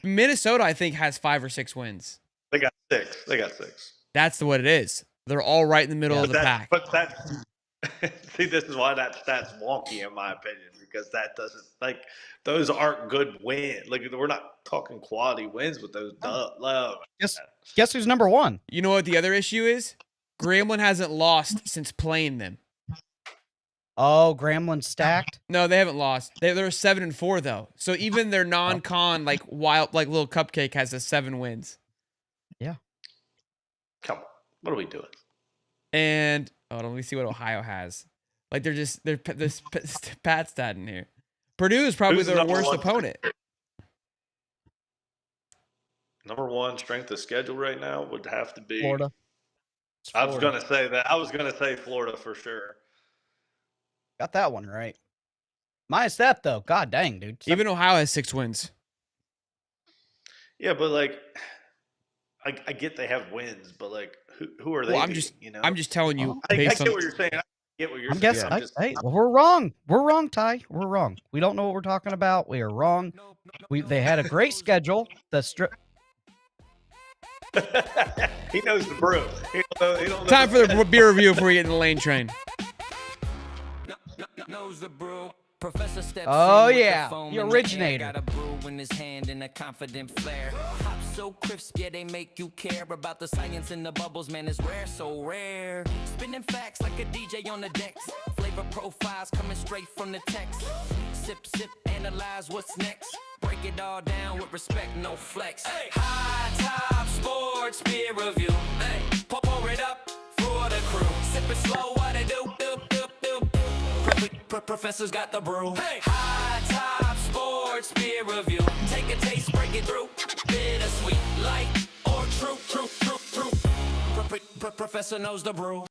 S2: Minnesota, I think, has 5 or 6 wins.
S4: They got 6.
S2: That's what it is. They're all right in the middle of the pack.
S4: But see, this is why that stat's wonky in my opinion, because that doesn't, like, those aren't good wins. Like, we're not talking quality wins with those.
S3: Guess who's number 1?
S2: You know what the other issue is? Grambling hasn't lost since playing them.
S3: Oh, Grambling stacked?
S2: No, they haven't lost. They're 7-4 though. So even their non-con wild little cupcake has 7 wins.
S3: Yeah.
S4: Come on, what are we doing?
S2: And let me see what Ohio has. Like they're this Pat stat in here. Purdue is probably
S4: Who's
S2: their
S4: number
S2: worst
S4: one?
S2: opponent.
S4: Number one strength of schedule right now would have to be
S3: Florida. It's
S4: I was
S3: Florida.
S4: gonna say that. I was gonna say Florida for sure.
S3: Got that one right. Minus that though. God dang, dude.
S2: Even Ohio has 6 wins.
S4: Yeah, but like, I get they have wins, but like, who are they?
S2: Well,
S4: beating,
S2: I'm just telling you.
S4: I
S2: based
S4: get
S2: on,
S4: what you're saying. I get what you're
S3: I'm
S4: saying.
S3: guessing.
S4: I'm just,
S3: Hey, well, we're wrong. We're wrong, Ty. We're wrong. We don't know what we're talking about. We are wrong. They had a great schedule.
S4: he knows the brew. He don't know
S2: time for the beer review before we get in the lane train.
S5: Knows the brew. Professor steps
S3: Oh,
S5: in with
S3: yeah,
S5: foam
S3: the
S5: in air,
S3: originator.
S5: got a brew in his hand and a confident flair. Hop so crisp, yeah, they make you care about the science in the bubbles, man, it's rare, so rare. Spinning facts like a DJ on the decks. Flavor profiles coming straight from the text. Sip, sip, analyze what's next. Break it all down with respect, no flex. Hey. High top sports beer review. Hey. Pour it up for the crew. Sip it slow, what it do, do, do, do. Professor's got the brew. Hey. High top sports beer review. Take a taste, break it through. Bittersweet, light or true. Professor knows the brew.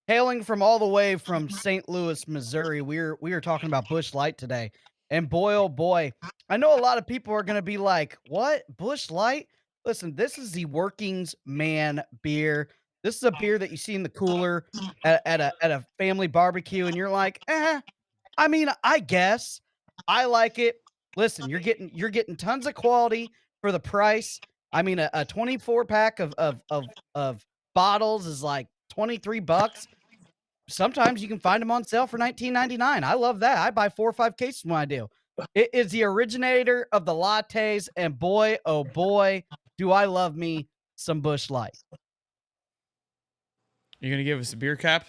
S3: Hailing from all the way from St. Louis, Missouri, we are talking about Busch Light today. And boy, oh boy, I know a lot of people are going to be like, what? Busch Light? Listen, this is the working's man beer. This is a beer that you see in the cooler at a family barbecue, and you're like, I mean, I guess I like it. Listen, you're getting tons of quality for the price. I mean, a 24 pack of bottles is like $23. Sometimes you can find them on sale for $19.99. I love that. I buy 4 or 5 cases when I do. It is the originator of the lattes, and boy, oh boy, do I love me some Busch Light.
S2: You gonna give us a beer cap?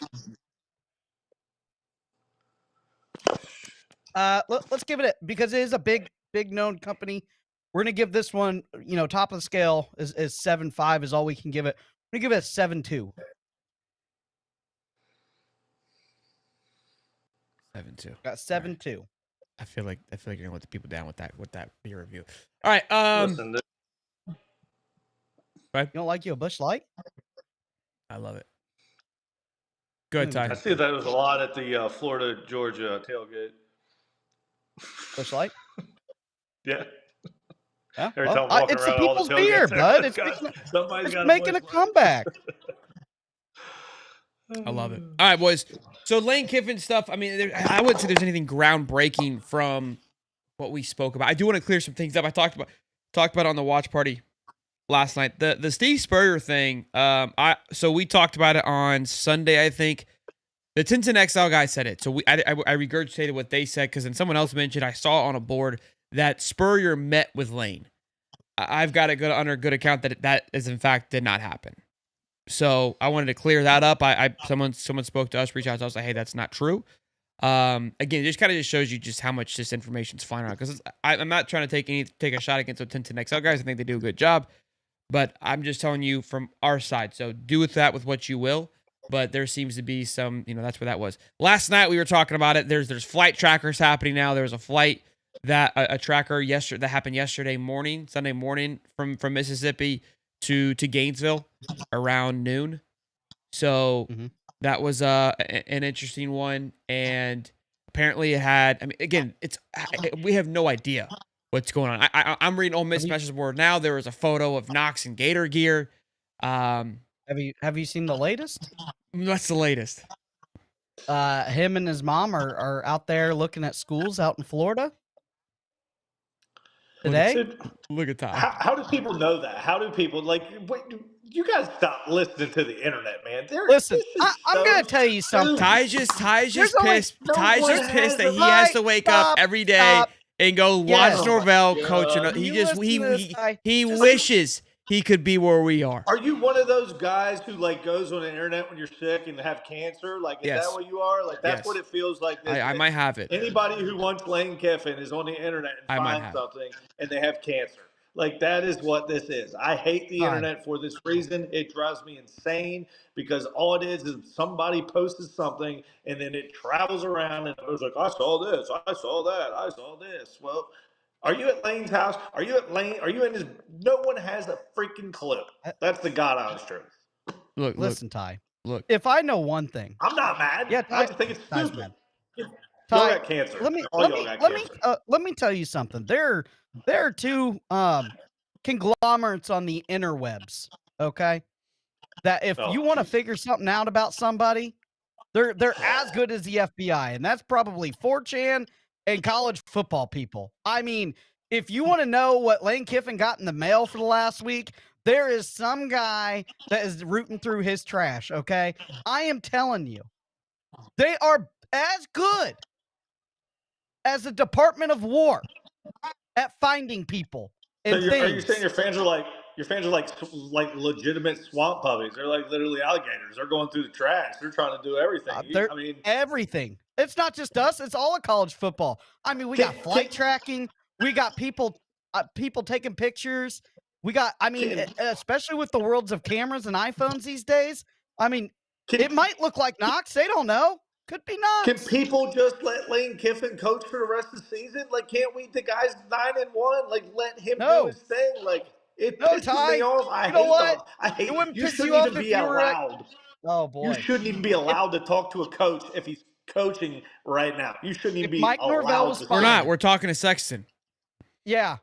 S3: Let's give it because it is a big known company. We're gonna give this one, top of the scale is 7.5 is all we can give it. We're gonna give it a 7.2.
S2: 7-2.
S3: Got 7.2.
S2: I feel like you're gonna let the people down with that beer review. All right.
S4: Listen,
S3: You don't like you a Busch Light?
S2: I love it. Good, Ty.
S4: I see that was a lot at the Florida Georgia tailgate.
S3: Busch Light?
S4: Yeah.
S3: Yeah.
S4: Every
S3: Well,
S4: time I'm walking
S3: it's the
S4: around all the
S3: people's beer,
S4: tailgates,
S3: bud. It's
S4: somebody's got
S3: making a
S4: Busch Light.
S3: comeback.
S2: I love it. All right, boys. So Lane Kiffin stuff. I mean, I wouldn't say there's anything groundbreaking from what we spoke about. I do want to clear some things up. I talked about it on the watch party last night. The Steve Spurrier thing. So we talked about it on Sunday, I think. The Tintin XL guy said it. So I regurgitated what they said because then someone else mentioned I saw on a board that Spurrier met with Lane. I've got it under good account that is in fact did not happen. So I wanted to clear that up. Someone spoke to us, reached out to us, like, hey, that's not true. Again, it just kind of shows you just how much this information's flying around. Because I'm not trying to take a shot against the Tintin XL guys. I think they do a good job, but I'm just telling you from our side. So do with that with what you will. But there seems to be some, that's where that was. Last night we were talking about it. There's flight trackers happening now. There was a flight that a tracker that happened Sunday morning from Mississippi to Gainesville around noon. So that was an interesting one, and apparently it had. I mean, again, we have no idea what's going on. I'm reading Ole Miss message board now. There was a photo of Knox in Gator gear.
S3: Have you seen the latest?
S2: What's the latest?
S3: Him and his mom are out there looking at schools out in Florida today.
S2: Look at that.
S4: How do people know that? How do people you guys stop listening to the internet, man.
S3: Listen, I'm gonna tell you something.
S2: Ty's just pissed. Ty's just pissed that he
S3: Right,
S2: has to wake up every day and go watch Norvell coaching. He wishes he could be where we are.
S4: Are you one of those guys who goes on the internet when you're sick and have cancer? Is that what you are? That's what it feels like.
S2: I might have it.
S4: Anybody who wants Lane Kiffin is on the internet and finds something and they have cancer. Like, that is what this is. I hate the
S3: Fine.
S4: internet for this reason. It drives me insane because all it is somebody posted something and then it travels around and it was like, I saw this, I saw that, I saw this. Well, are you at Lane's house? Are you at Lane? Are you in his? No one has a freaking clue. That's the God honest truth.
S2: Look,
S3: Listen, Ty.
S2: look.
S3: If I know one thing,
S4: I'm not mad.
S3: Yeah,
S4: I just think it's
S3: Ty's
S4: stupid.
S3: mad.
S4: Y'all
S3: Ty,
S4: got cancer.
S3: let me
S4: All
S3: let
S4: y'all
S3: me
S4: got
S3: let me
S4: cancer.
S3: let me tell you something. There are two conglomerates on the interwebs. Okay, that if
S4: Oh,
S3: you want to
S4: geez.
S3: figure something out about somebody, they're as good as the FBI, and that's probably 4chan and college football people. I mean, if you want to know what Lane Kiffin got in the mail for the last week, there is some guy that is rooting through his trash. Okay, I am telling you, they are as good as the Department of War at finding people
S4: So
S3: and
S4: are you saying
S3: things.
S4: your fans are like legitimate swamp puppies? They're like literally alligators. They're going through the trash. They're trying to do everything.
S3: They're
S4: I mean,
S3: everything. It's not just us. It's all of college football. I mean, we got flight tracking. We got people taking pictures. We got, I mean, especially with the worlds of cameras and iPhones these days. I mean, it might look like Knox. They don't know. Could be
S4: can
S3: Knox.
S4: people just let Lane Kiffin coach for the rest of the season? Like, can't we? The guy's 9-1. Like, let him do
S3: No.
S4: his thing. Like, it
S3: No,
S4: pisses
S3: Ty.
S4: me off.
S3: You know what?
S4: I hate.
S3: It wouldn't
S4: You
S3: piss
S4: shouldn't
S3: you off
S4: even
S3: if
S4: be
S3: you were at.
S4: allowed.
S3: Oh boy.
S4: You shouldn't even be allowed to talk to a coach if he's coaching right now. You shouldn't even
S3: If
S4: be
S3: Mike Norvell
S4: allowed
S3: was
S4: to.
S2: We're
S3: fine.
S2: not. We're talking to Sexton.
S3: Yeah.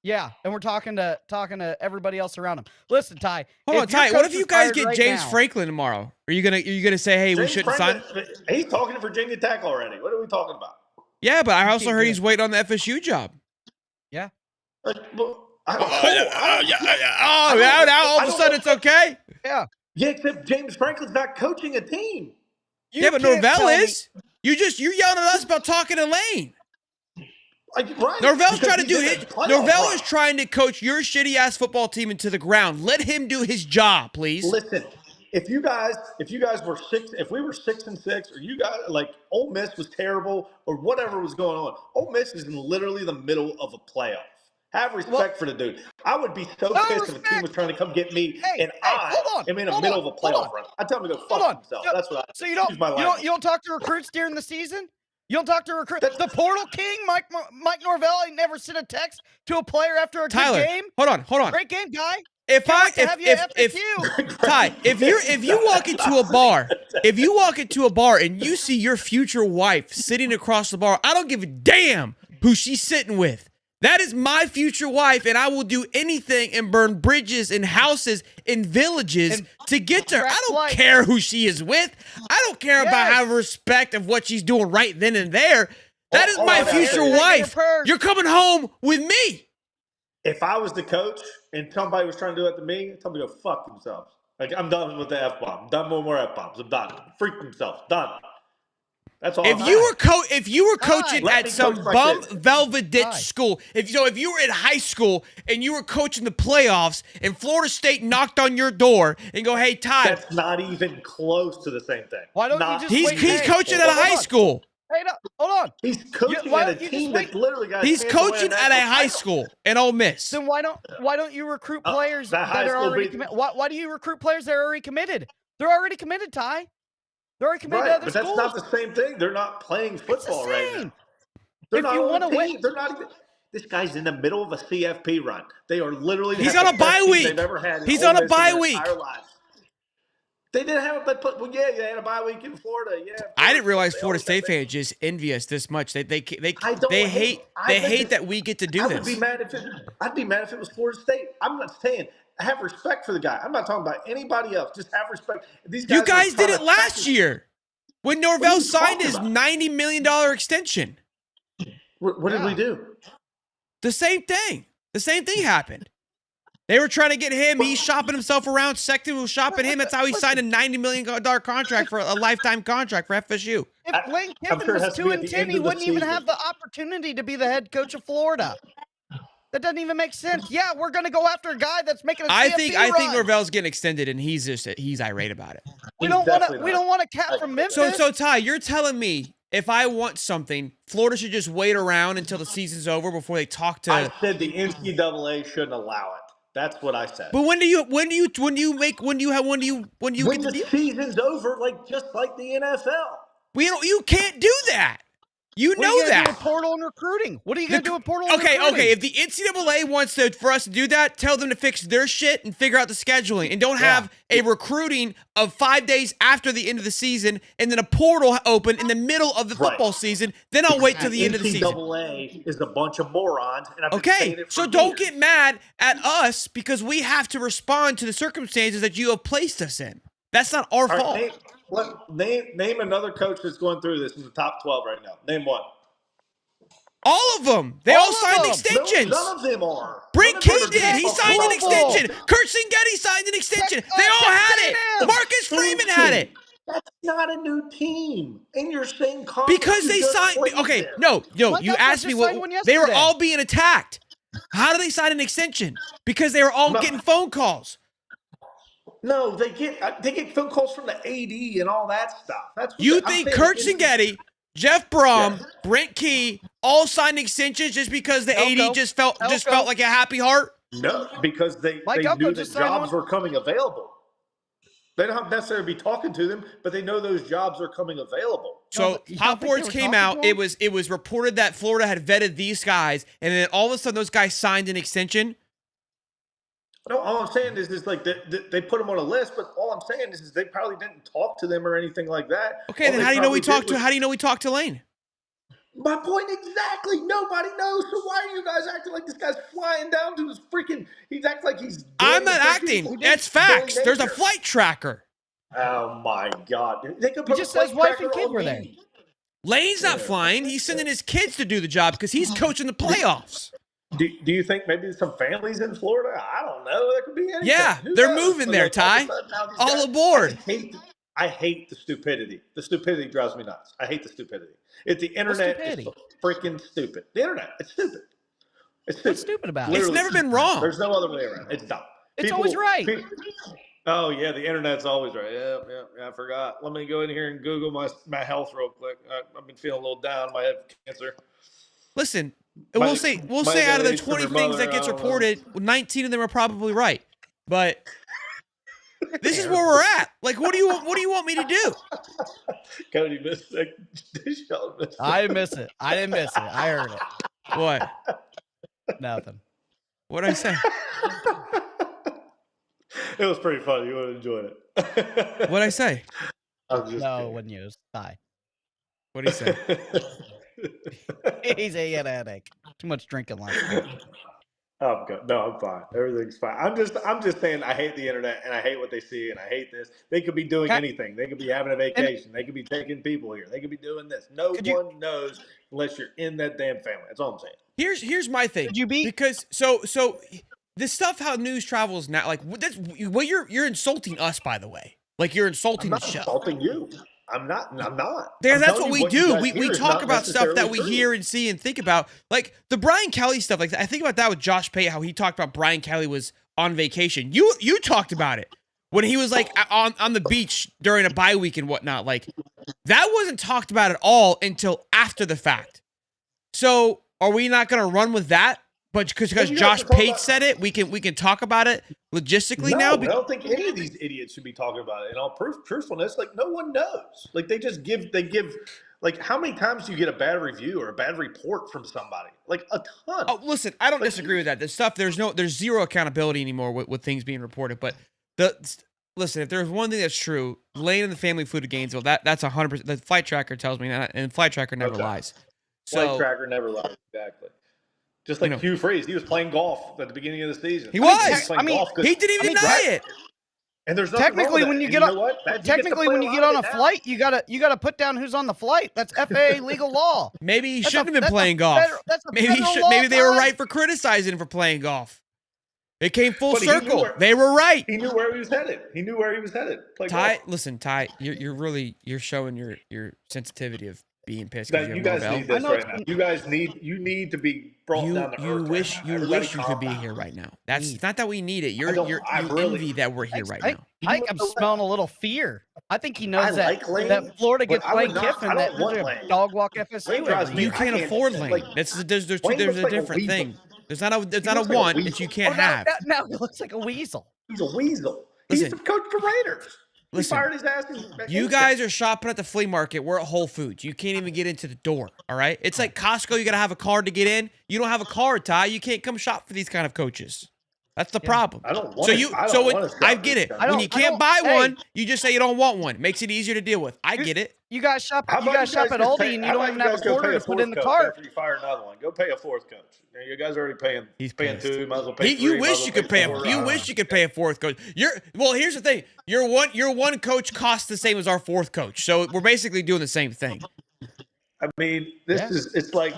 S3: Yeah. And we're talking to everybody else around him. Listen, Ty.
S2: Hold on,
S3: your
S2: Ty. What
S3: coach
S2: if you
S3: was
S2: guys
S3: fired
S2: get
S3: right
S2: James
S3: now-
S2: Franklin tomorrow? Are you gonna say, hey, we
S4: James
S2: shouldn't sign?
S4: Franklin, he's talking to Virginia Tech already. What are we talking about?
S2: Yeah, but I also
S3: can't
S2: heard
S3: do
S2: he's
S3: it.
S2: waiting on the FSU job.
S3: Yeah.
S4: Like, well,
S2: Now all of a sudden it's okay.
S3: Yeah.
S4: Yeah, except James Franklin's not coaching a team.
S2: Yeah, but
S3: can't
S2: Norvell
S3: tell me-
S2: is. You're yelling at us about talking to Lane.
S4: Like, right?
S2: Norvell's
S4: because
S2: trying to
S4: he's
S2: do
S4: in
S2: his.
S4: a playoff
S2: Norvell
S4: run.
S2: is trying to coach your shitty ass football team into the ground. Let him do his job, please.
S4: Listen, if you guys were if we were 6-6, or you guys like Ole Miss was terrible, or whatever was going on, Ole Miss is in literally the middle of a playoff. Have respect for the dude. I would be so pissed if a team was trying to come get me, and I am in the middle of a playoff run. I tell him to go fuck himself. That's what I.
S3: So you don't talk to recruits during the season? You don't talk to recruits? The portal king, Mike Norvell, ain't never sent a text to a player after a
S2: Tyler,
S3: good game.
S2: hold on.
S3: Great game, guy.
S2: If
S3: Can't wait to have you at FSU.
S2: Ty, if you walk into a bar and you see your future wife sitting across the bar, I don't give a damn who she's sitting with. That is my future wife, and I will do anything and burn bridges and houses and villages to get to her. I don't care who she is with. I don't care about having respect of what she's doing right then and there. That is my future wife. You're coming home with me.
S4: If I was the coach and somebody was trying to do that to me, I'd tell them to go fuck themselves. Like, I'm done with the F-bomb. I'm done with more F-bombs. I'm done. Freak themselves. Done. That's all.
S2: If you were coaching
S4: Let
S2: at
S4: me
S2: some
S4: coach my
S2: bum
S4: kids.
S2: velvet ditch school, if you were in high school and you were coaching the playoffs and Florida State knocked on your door and go, "Hey, Ty,"
S4: That's not even close to the same thing.
S3: Why don't
S4: Not
S3: you just
S2: he's
S3: wait?
S2: he's
S3: Hey,
S2: coaching at a high school.
S3: Hey, no, hold on.
S4: He's coaching
S3: why
S4: at a
S3: don't you
S4: team
S3: just
S4: that's literally got.
S2: He's coaching at a high school in Ole Miss.
S3: Then why don't you recruit players
S4: that high
S3: that are
S4: school
S3: already
S4: beat-
S3: committed? Why do you recruit players that are already committed? They're already committed, Ty. They're already committed to
S4: Right,
S3: other
S4: but that's
S3: schools.
S4: not the same thing. They're not playing football right
S3: same.
S4: now. They're
S3: If
S4: not
S3: you
S4: on
S3: wanna
S4: the
S3: win-
S4: team. They're not even. This guy's in the middle of a CFP run. They are literally.
S2: He's
S4: have
S2: on
S4: the
S2: a bye
S4: best team
S2: week.
S4: They've ever had in
S2: He's
S4: Ole
S2: on a
S4: Miss in
S2: bye
S4: their
S2: week.
S4: entire lives. They didn't have a but well, yeah, they had a bye week in Florida. Yeah,
S2: I didn't realize
S4: They
S2: Florida
S4: always
S2: State
S4: have
S2: fans just envy us this much. They
S4: don't
S2: hate
S4: hate-
S2: they
S4: listen,
S2: hate that we get to do
S4: I
S2: this.
S4: would be mad if I'd be mad if it was Florida State. I'm not saying have respect for the guy. I'm not talking about anybody else. Just have respect. These guys
S2: You
S4: are
S2: guys
S4: trying
S2: did it
S4: to
S2: last
S4: practice-
S2: year when
S4: What are
S2: Norvell
S4: you
S2: signed
S4: talking
S2: his
S4: about?
S2: $90 million extension.
S4: What did we do?
S2: The same thing. The same thing happened. They were trying to get him. He's shopping himself around. Sexton was shopping him. That's how he signed a $90 million contract for a lifetime contract for FSU.
S3: If Lane
S4: I'm
S3: Kiffin
S4: sure it
S3: was
S4: has to be at
S3: 2-10,
S4: the end
S3: he
S4: of the
S3: wouldn't even
S4: season.
S3: have the opportunity to be the head coach of Florida. That doesn't even make sense. Yeah, we're gonna go after a guy that's making a
S2: I
S3: CFP
S2: think
S3: run.
S2: Norvell's getting extended, and he's irate about it.
S3: We
S4: He's
S3: don't want
S4: definitely
S3: we
S4: not.
S3: don't want a cat from Memphis.
S2: So Ty, you're telling me if I want something, Florida should just wait around until the season's over before they talk to.
S4: I said the NCAA shouldn't allow it. That's what I said.
S2: But when do you get
S4: When
S2: the
S4: the
S2: deal?
S4: season's over, just like the NFL.
S2: You can't do that. You
S3: What are
S2: know
S3: you gonna do
S2: that.
S3: with portal and recruiting? What are you going to do with portal and recruiting?
S2: Okay. If the NCAA wants for us to do that, tell them to fix their shit and figure out the scheduling, and don't have a recruiting of 5 days after the end of the season, and then a portal open in the middle of the football season. Then I'll wait till the end of the season.
S4: NCAA is a bunch of morons. And I've been saying
S2: Okay,
S4: it for
S2: so don't
S4: years.
S2: get mad at us because we have to respond to the circumstances that you have placed us in. That's not our
S4: All
S2: fault.
S4: right, name another coach that's going through this in the top 12 right now. Name one.
S2: All of them. They all signed extensions.
S4: No, none of them are.
S2: Brent
S4: None of
S2: Key
S4: them are
S2: did. He
S4: just
S2: signed an
S4: approval.
S2: extension. Kurt Singetti signed an extension. They all had it. Marcus Freeman had it.
S4: That's not a new team. And you're saying
S2: Because they signed. Okay, no.
S3: Why
S2: You
S3: not
S2: asked
S3: just
S2: me
S3: sign
S2: what.
S3: one
S2: They were
S3: yesterday?
S2: all being attacked. How do they sign an extension? Because they were all
S4: No.
S2: getting phone calls.
S4: No, they get phone calls from the AD and all that stuff. That's what
S2: You
S4: I'm
S2: think
S4: saying.
S2: Kurt Singetti, Jeff Brom,
S4: Yes.
S2: Brent Key all signed extensions just because the
S3: Elko.
S2: AD just felt
S3: Elko.
S2: like a happy heart?
S4: No, because they
S3: Mike Elko
S4: knew that
S3: just signed
S4: jobs
S3: one.
S4: were coming available. They don't have to necessarily be talking to them, but they know those jobs are coming available.
S2: So
S3: but you don't
S2: Hot
S3: think
S2: Boards
S3: they were
S2: came
S3: talking
S2: out.
S3: to him?
S2: It was reported that Florida had vetted these guys, and then all of a sudden those guys signed an extension.
S4: No, all I'm saying is like they put them on a list, but all I'm saying is they probably didn't talk to them or anything like that.
S2: Okay,
S4: All
S2: then
S4: they
S2: how do you know we
S4: probably
S2: talked
S4: did
S2: to? How do you know we talked to Lane?
S4: My point exactly. Nobody knows. So why are you guys acting like this guy's flying down to his freaking? He's acting like he's.
S2: I'm
S4: doing
S2: not
S4: the freaking-
S2: acting. That's facts. There's a
S4: nature.
S2: flight tracker.
S4: Oh my God! They could
S3: He
S4: put
S3: just
S4: a
S3: says
S4: flight
S3: wife
S4: tracker
S3: and kid
S4: on
S3: were
S4: me.
S3: there.
S2: Lane's not flying. He's sending his kids to do the job because he's coaching the playoffs.
S4: Do you think maybe some families in Florida? I don't know. There could be anything.
S2: Yeah,
S4: Who
S2: they're
S4: knows?
S2: moving
S4: But
S2: there,
S4: like, all of a
S2: Ty.
S4: sudden now these
S2: All
S4: guys-
S2: aboard.
S4: I hate the stupidity. The stupidity drives me nuts. I hate the stupidity. The internet is
S3: stupidity?
S4: freaking stupid. The internet, it's stupid. It's stupid.
S3: What's stupid about it?
S2: It's
S4: Literally
S2: never been
S4: stupid.
S2: wrong.
S4: There's no other way around. It's dumb.
S3: It's always right.
S4: Oh yeah, the internet's always right. Yeah, I forgot. Let me go in here and Google my health real quick. I've been feeling a little down. I might have cancer.
S2: Listen,
S4: My-
S2: we'll say
S4: my
S2: out of the
S4: age from
S2: 20
S4: her
S2: things
S4: mother,
S2: that gets
S4: I don't know.
S2: reported, 19 of them are probably right. But this is where we're at. Like, what do you want me to do?
S4: Cody missed that. Sheldon missed
S3: I didn't miss it. I didn't miss it. I heard it.
S2: What?
S3: Nothing.
S2: What'd I say?
S4: It was pretty funny. You would have enjoyed it.
S2: What'd I say?
S4: I'm just
S3: No,
S4: kidding.
S3: wouldn't use. Bye.
S2: What'd he say?
S3: He had a headache. Too much drinking last night.
S4: I'm good. No, I'm fine. Everything's fine. I'm just saying I hate the internet and I hate what they see and I hate this. They could be doing
S3: Okay.
S4: anything. They could be having a vacation. They could be taking people here. They could be doing this. No
S3: Could you-
S4: one knows unless you're in that damn family. That's all I'm saying.
S2: Here's my thing.
S3: Could you be-
S2: Because so this stuff how news travels now, like that's what you're insulting us, by the way. Like you're
S4: I'm
S2: insulting the
S4: not
S2: show.
S4: insulting you. I'm not.
S2: There,
S4: I'm
S2: that's
S4: telling
S2: what
S4: you
S2: we do.
S4: you guys
S2: We
S4: hear is
S2: talk
S4: not
S2: about stuff that we
S4: necessarily true.
S2: hear and see and think about. Like the Brian Kelly stuff. Like I think about that with Josh Pate, how he talked about Brian Kelly was on vacation. You talked about it when he was like on the beach during a bye week and whatnot. Like that wasn't talked about at all until after the fact. So are we not going to run with that? But because
S4: Well, you guys
S2: Josh
S4: are talking
S2: Pate
S4: about-
S2: said it, we can talk about it logistically
S4: No,
S2: now.
S4: I don't think any of these idiots should be talking about it. In all truthfulness, like no one knows. Like they give. Like how many times do you get a bad review or a bad report from somebody? Like a ton.
S2: Oh, listen, I don't disagree with that. There's stuff. There's zero accountability anymore with things being reported. But listen, if there's one thing that's true, Lane and the family flew to Gainesville. That's 100%. The flight tracker tells me that, and flight tracker never
S4: Okay.
S2: lies.
S4: Flight
S2: So
S4: tracker never lies. Exactly. Just like
S2: You know.
S4: Hugh Freeze, he was playing golf at the beginning of the season.
S2: He was.
S4: playing
S3: I mean,
S4: golf 'cause-
S2: he didn't even deny
S4: right?
S2: it.
S4: And there's nothing wrong with
S3: Technically,
S4: that.
S3: when you
S4: And
S3: get
S4: know
S3: on,
S4: what? That- you get to
S3: technically
S4: play
S3: when you
S4: lot
S3: get on
S4: of
S3: a
S4: it now.
S3: flight, you gotta put down who's on the flight. That's FAA legal law.
S2: Maybe he
S3: That's
S2: shouldn't
S3: a-
S2: have been
S3: that's a
S2: playing golf.
S3: that's a
S2: Maybe he
S3: federal
S2: should.
S3: law,
S2: Maybe they were
S3: Ty.
S2: right for criticizing him for playing golf. It came full
S4: But he knew
S2: circle.
S4: where-
S2: They were right.
S4: He knew where he was headed. He knew where he was headed. Play
S2: Ty,
S4: golf.
S2: listen, Ty, you're showing your sensitivity of being pissed because
S4: You
S2: you
S4: guys
S2: have
S4: need
S2: Norvell.
S4: this right now. You need to be brought down to
S2: You
S4: earth.
S2: wish
S4: right
S2: you
S4: now. Everybody
S2: wish you
S4: calm
S2: could be
S4: down.
S2: here right now. That's it's not that we need it. You
S4: really-
S2: envy that we're here right
S3: I
S2: now.
S3: think I'm smelling a little fear. I think he knows
S4: I
S3: that,
S4: like Lane,
S3: that Florida
S4: but
S3: gets
S4: I would
S3: Lane
S4: not-
S3: Kiffin,
S4: I
S3: that
S4: don't
S3: they're
S4: want
S3: going to
S4: Lane.
S3: dog walk FSU
S4: Lane drives
S3: every
S4: me-
S2: You
S3: year.
S4: I
S2: can't
S4: can't-
S2: afford
S4: like,
S2: Lane. There's a
S4: Lane looks like a
S2: different
S4: weasel.
S2: thing. There's not a
S4: looks like a
S2: want that
S4: weasel.
S2: you can't
S3: Oh, now,
S2: have.
S3: now he looks like a weasel.
S4: He's a weasel.
S2: Listen.
S4: He's the coach for Raiders. He
S2: Listen.
S4: fired his ass.
S2: You guys are shopping at the flea market. We're at Whole Foods. You can't even get into the door. All right. It's like Costco. You got to have a card to get in. You don't have a card, Ty. You can't come shop for these kind of coaches. That's the problem.
S4: I don't want
S2: So
S4: it.
S2: you,
S4: I
S2: so
S4: don't
S2: when,
S4: want to
S2: I
S4: shop
S2: get
S4: this
S2: it.
S4: guy.
S2: When you can't buy
S3: hey.
S2: one, you just say you don't want one. Makes it easier to deal with. I get it.
S3: You guys shop.
S4: How
S3: You
S4: about
S3: guys shop at
S4: just
S3: Aldi,
S4: pay-
S3: and you
S4: how
S3: don't
S4: about
S3: even have a
S4: guys go
S3: quarter
S4: pay
S3: to put
S4: fourth
S3: in the
S4: coach
S3: cart.
S4: After you fire another one, go pay a fourth coach. You guys are already paying.
S2: He's
S4: paying
S2: pissed.
S4: two. Might as well pay
S2: You
S4: three.
S2: wish you could pay a. You wish you could pay a fourth coach. Here's the thing. Your one coach costs the same as our fourth coach. So we're basically doing the same thing.
S4: I mean, it's like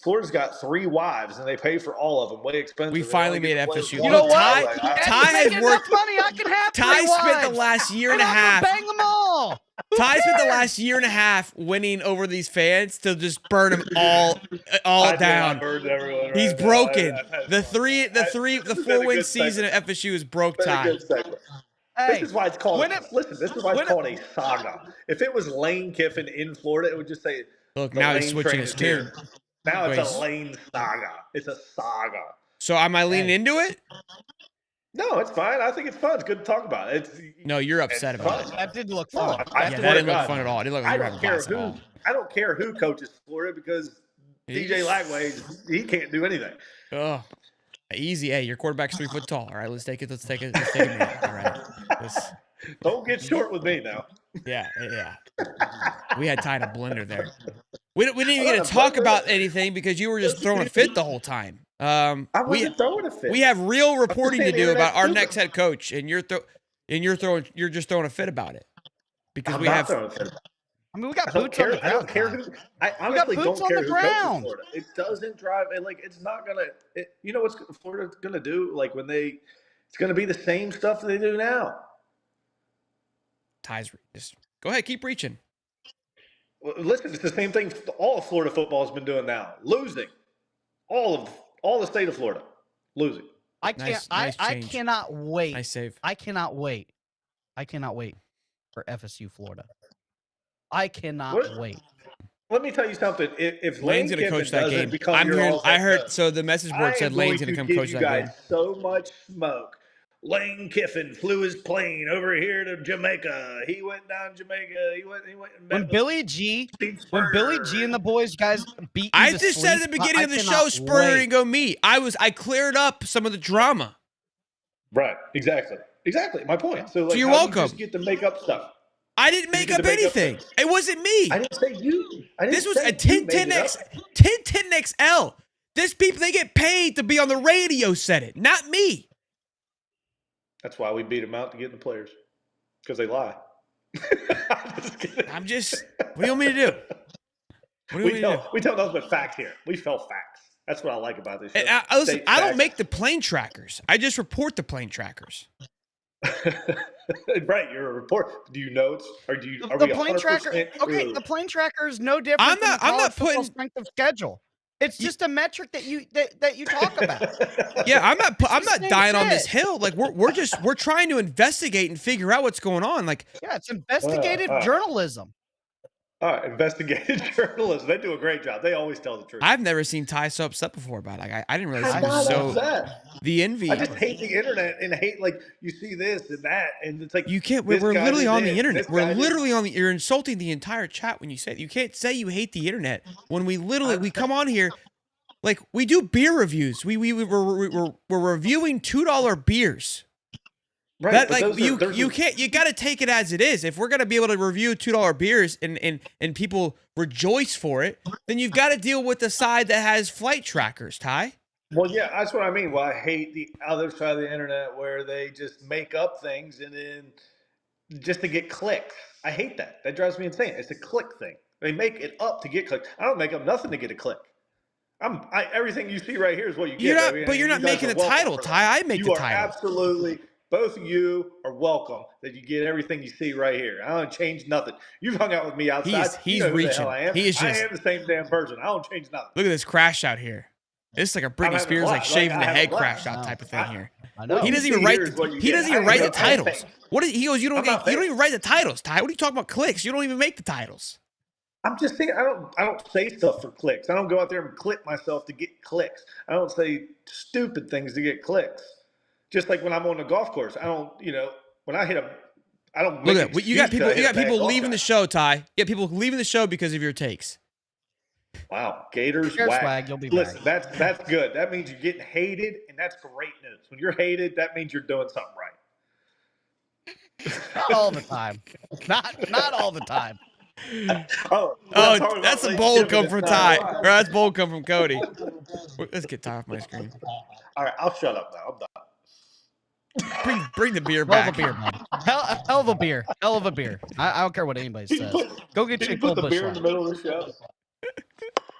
S4: Florida's got 3 wives and they pay for all of them. Way expensive.
S2: We
S4: They
S2: finally
S4: only get
S2: made
S4: to play
S2: FSU.
S4: with
S3: You
S4: one.
S3: know what?
S4: Like,
S2: Ty has
S3: Making
S2: worked-
S3: enough money. I can have
S2: Ty
S3: three
S2: spent the
S3: wives,
S2: last year and a
S3: I'm gonna
S2: half.
S3: Bang them all.
S2: Ty spent the last year and a half winning over these fans to just burn them all
S4: I
S2: down.
S4: burned everyone
S2: He's
S4: right now.
S2: broken.
S4: I've had
S2: The
S4: fun. This has been a
S2: 4-win
S4: good
S2: season
S4: segment.
S2: at FSU is broke,
S4: It's been a
S2: Ty.
S4: good segment.
S3: Hey,
S4: This is why it's called.
S3: when
S4: This is why it's called a saga. If it was Lane Kiffin in Florida, it would just say.
S2: Look,
S4: the
S2: now
S4: Lane
S2: he's switching
S4: train
S2: his
S4: is here.
S2: tune.
S4: Now it's
S2: Ways.
S4: a Lane saga. It's a saga.
S2: So am I leaning into it?
S4: No, it's fine. I think it's fun. It's good to talk about.
S2: No, you're upset
S4: It's
S2: about
S4: fun.
S2: it.
S3: that didn't look
S4: No,
S3: fun.
S4: I
S2: Yeah,
S4: swear
S2: that
S4: to
S2: didn't look
S4: God,
S2: fun at all. It didn't look like
S4: I
S2: you were
S4: don't
S2: having a
S4: care
S2: blast at
S4: who.
S2: all.
S4: I don't care who coaches Florida because DJ Lagway, he can't do anything.
S2: Oh, easy. Hey, your quarterback's 3 foot tall. All right, let's take it. Let's take a minute. All right.
S4: Don't get short with me now.
S2: Yeah. We had Ty in a blender there. We didn't even get to talk about anything because you were just throwing a fit the whole time.
S4: I wasn't throwing a fit.
S2: We have real reporting to
S4: saying
S2: do
S4: the
S2: about our
S4: internet's
S2: next head coach, and you're just throwing a fit about it because
S4: I'm
S2: we
S4: not
S2: have.
S4: throwing a fit.
S3: I mean, we got
S4: I don't
S3: boots on
S4: care.
S3: the
S4: I don't
S3: ground.
S4: care
S3: Ty.
S4: who. I
S3: got
S4: honestly
S3: boots
S4: don't
S3: on
S4: care
S3: the
S4: who coaches
S3: ground.
S4: Florida. It doesn't drive. It's not gonna. You know what's Florida's gonna do? Like when it's gonna be the same stuff they do now.
S2: Ty's just go ahead, keep reaching.
S4: Well, listen, it's the same thing all of Florida football has been doing now. Losing. All the state of Florida. Losing.
S3: I can't.
S2: Nice
S3: I
S2: change.
S3: cannot wait.
S2: Nice save.
S3: I cannot wait. I cannot wait for FSU Florida. I cannot
S4: What?
S3: wait.
S4: Let me tell you something. If
S2: Lane's
S4: Lane
S2: gonna coach
S4: Kiffin
S2: that
S4: doesn't
S2: game.
S4: become
S2: I'm
S4: your
S2: hearing.
S4: all-time
S2: I heard.
S4: coach,
S2: So the message board said Lane's gonna come coach
S4: you
S2: that
S4: guys
S2: game.
S4: so much smoke. Lane Kiffin flew his plane over here to Jamaica. He went down Jamaica. He went and
S3: When
S4: met
S3: Billy G
S4: with
S3: and
S4: Spurrier.
S3: the boys guys beat you
S2: I
S3: to
S2: just said at the
S3: sleep,
S2: beginning
S3: I
S2: of the show,
S3: cannot
S2: Spurrier
S3: wait.
S2: didn't go me. I cleared up some of the drama.
S4: Right, exactly. My point. So, like,
S2: you're
S4: how do you
S2: welcome.
S4: just get to make up stuff.
S2: I didn't make
S4: get
S2: up
S4: to make up
S2: anything.
S4: things.
S2: It wasn't me.
S4: I didn't say you.
S2: This was a
S4: you made it
S2: 10-10X,
S4: up.
S2: 10-10XL. This people, they get paid to be on the radio, said it, not me.
S4: That's why we beat them out to get the players. Because they lie. I'm just kidding.
S2: What do you want me to do? What do you want me to do?
S4: We tell nothing but facts here. We tell facts. That's what I like about this show.
S2: And listen,
S4: State
S2: I don't
S4: facts.
S2: make the plane trackers. I just report the plane trackers.
S4: Right, you're a reporter. Do you know are
S3: The
S4: we
S3: plane
S4: 100%
S3: tracker. Okay,
S4: true?
S3: the plane tracker is no different.
S2: I'm
S3: than
S2: not-
S3: the
S2: I'm not
S3: college football
S2: putting-
S3: strength of schedule. It's just a metric that you talk about.
S2: Yeah, I'm not
S3: the same
S2: dying on this
S3: shit.
S2: hill. Like we're trying to investigate and figure out what's going on. Like
S3: Yeah, it's investigative
S4: Uh.
S3: journalism.
S4: All right, investigative journalists. They do a great job. They always tell the truth.
S2: I've never seen Ty so upset before about it. Like I didn't realize
S4: I'm
S2: he was
S4: not
S2: so
S4: upset.
S2: the envy.
S4: I just hate the internet and hate like you see this and that and it's like
S2: You can't.
S4: this
S2: We're
S4: guy
S2: literally
S4: did
S2: on the
S4: this,
S2: internet.
S4: this
S2: We're
S4: guy did-
S2: literally on the. You're insulting the entire chat when you say it. You can't say you hate the internet when we come on here. Like we do beer reviews. We're reviewing $2 beers.
S4: Right,
S2: That
S4: but
S2: like
S4: those
S2: you
S4: are-
S2: can't. You got to take it as it is. If we're gonna be able to review $2 beers and people rejoice for it, then you've got to deal with the side that has flight trackers. Ty.
S4: Well, yeah, that's what I mean. Well, I hate the other side of the internet where they just make up things and then just to get clicks. I hate that. That drives me insane. It's a click thing. They make it up to get clicks. I don't make up nothing to get a click. Everything you see right here is what you get.
S2: You're not,
S4: baby,
S2: but
S4: and
S2: you're
S4: you
S2: not
S4: guys
S2: making
S4: are
S2: the
S4: welcome
S2: title,
S4: for that.
S2: Ty. I make
S4: You
S2: the
S4: are
S2: title.
S4: absolutely. Both of you are welcome that you get everything you see right here. I don't change nothing. You've hung out with me outside.
S2: He's
S4: you know who
S2: reaching.
S4: the hell I am.
S2: He is
S4: I
S2: just.
S4: am the same damn person. I don't change nothing.
S2: Look at this crash out here. This is like a
S4: I'm
S2: Britney
S4: having
S2: Spears
S4: a
S2: like
S4: lot.
S2: shaving
S4: Like,
S2: the
S4: I
S2: head
S4: have a lot.
S2: crash out type of thing here.
S3: I know.
S2: He doesn't even write. He doesn't even write the titles. What is, he goes? You don't even write the titles, Ty. What are you talking about? Clicks. You don't even make the titles.
S4: I'm just saying I don't say stuff for clicks. I don't go out there and click myself to get clicks. I don't say stupid things to get clicks. Just like when I'm on the golf course, I don't, when I hit I don't
S2: Look
S4: make
S2: at you got people. You got people leaving the show, Ty. You got people leaving the show because of your takes.
S4: Wow, Gators
S3: Share
S4: whack.
S3: swag, you'll be
S4: Listen,
S3: back.
S4: that's good. That means you're getting hated, and that's great news. When you're hated, that means you're doing something right.
S3: Not all the time. Not all the time.
S4: Oh,
S2: that's a bold come from Ty. Or that's bold come from Cody. Let's get Ty off my screen.
S4: All right, I'll shut up now. I'm done.
S2: Bring the beer
S3: Hell of
S2: back.
S3: a beer, man. Hell of a beer. Hell of a beer. I don't care what anybody says. Go get
S4: Did
S3: your
S4: you put
S3: cold
S4: the
S3: bush
S4: beer in the
S3: light.
S4: middle of the show?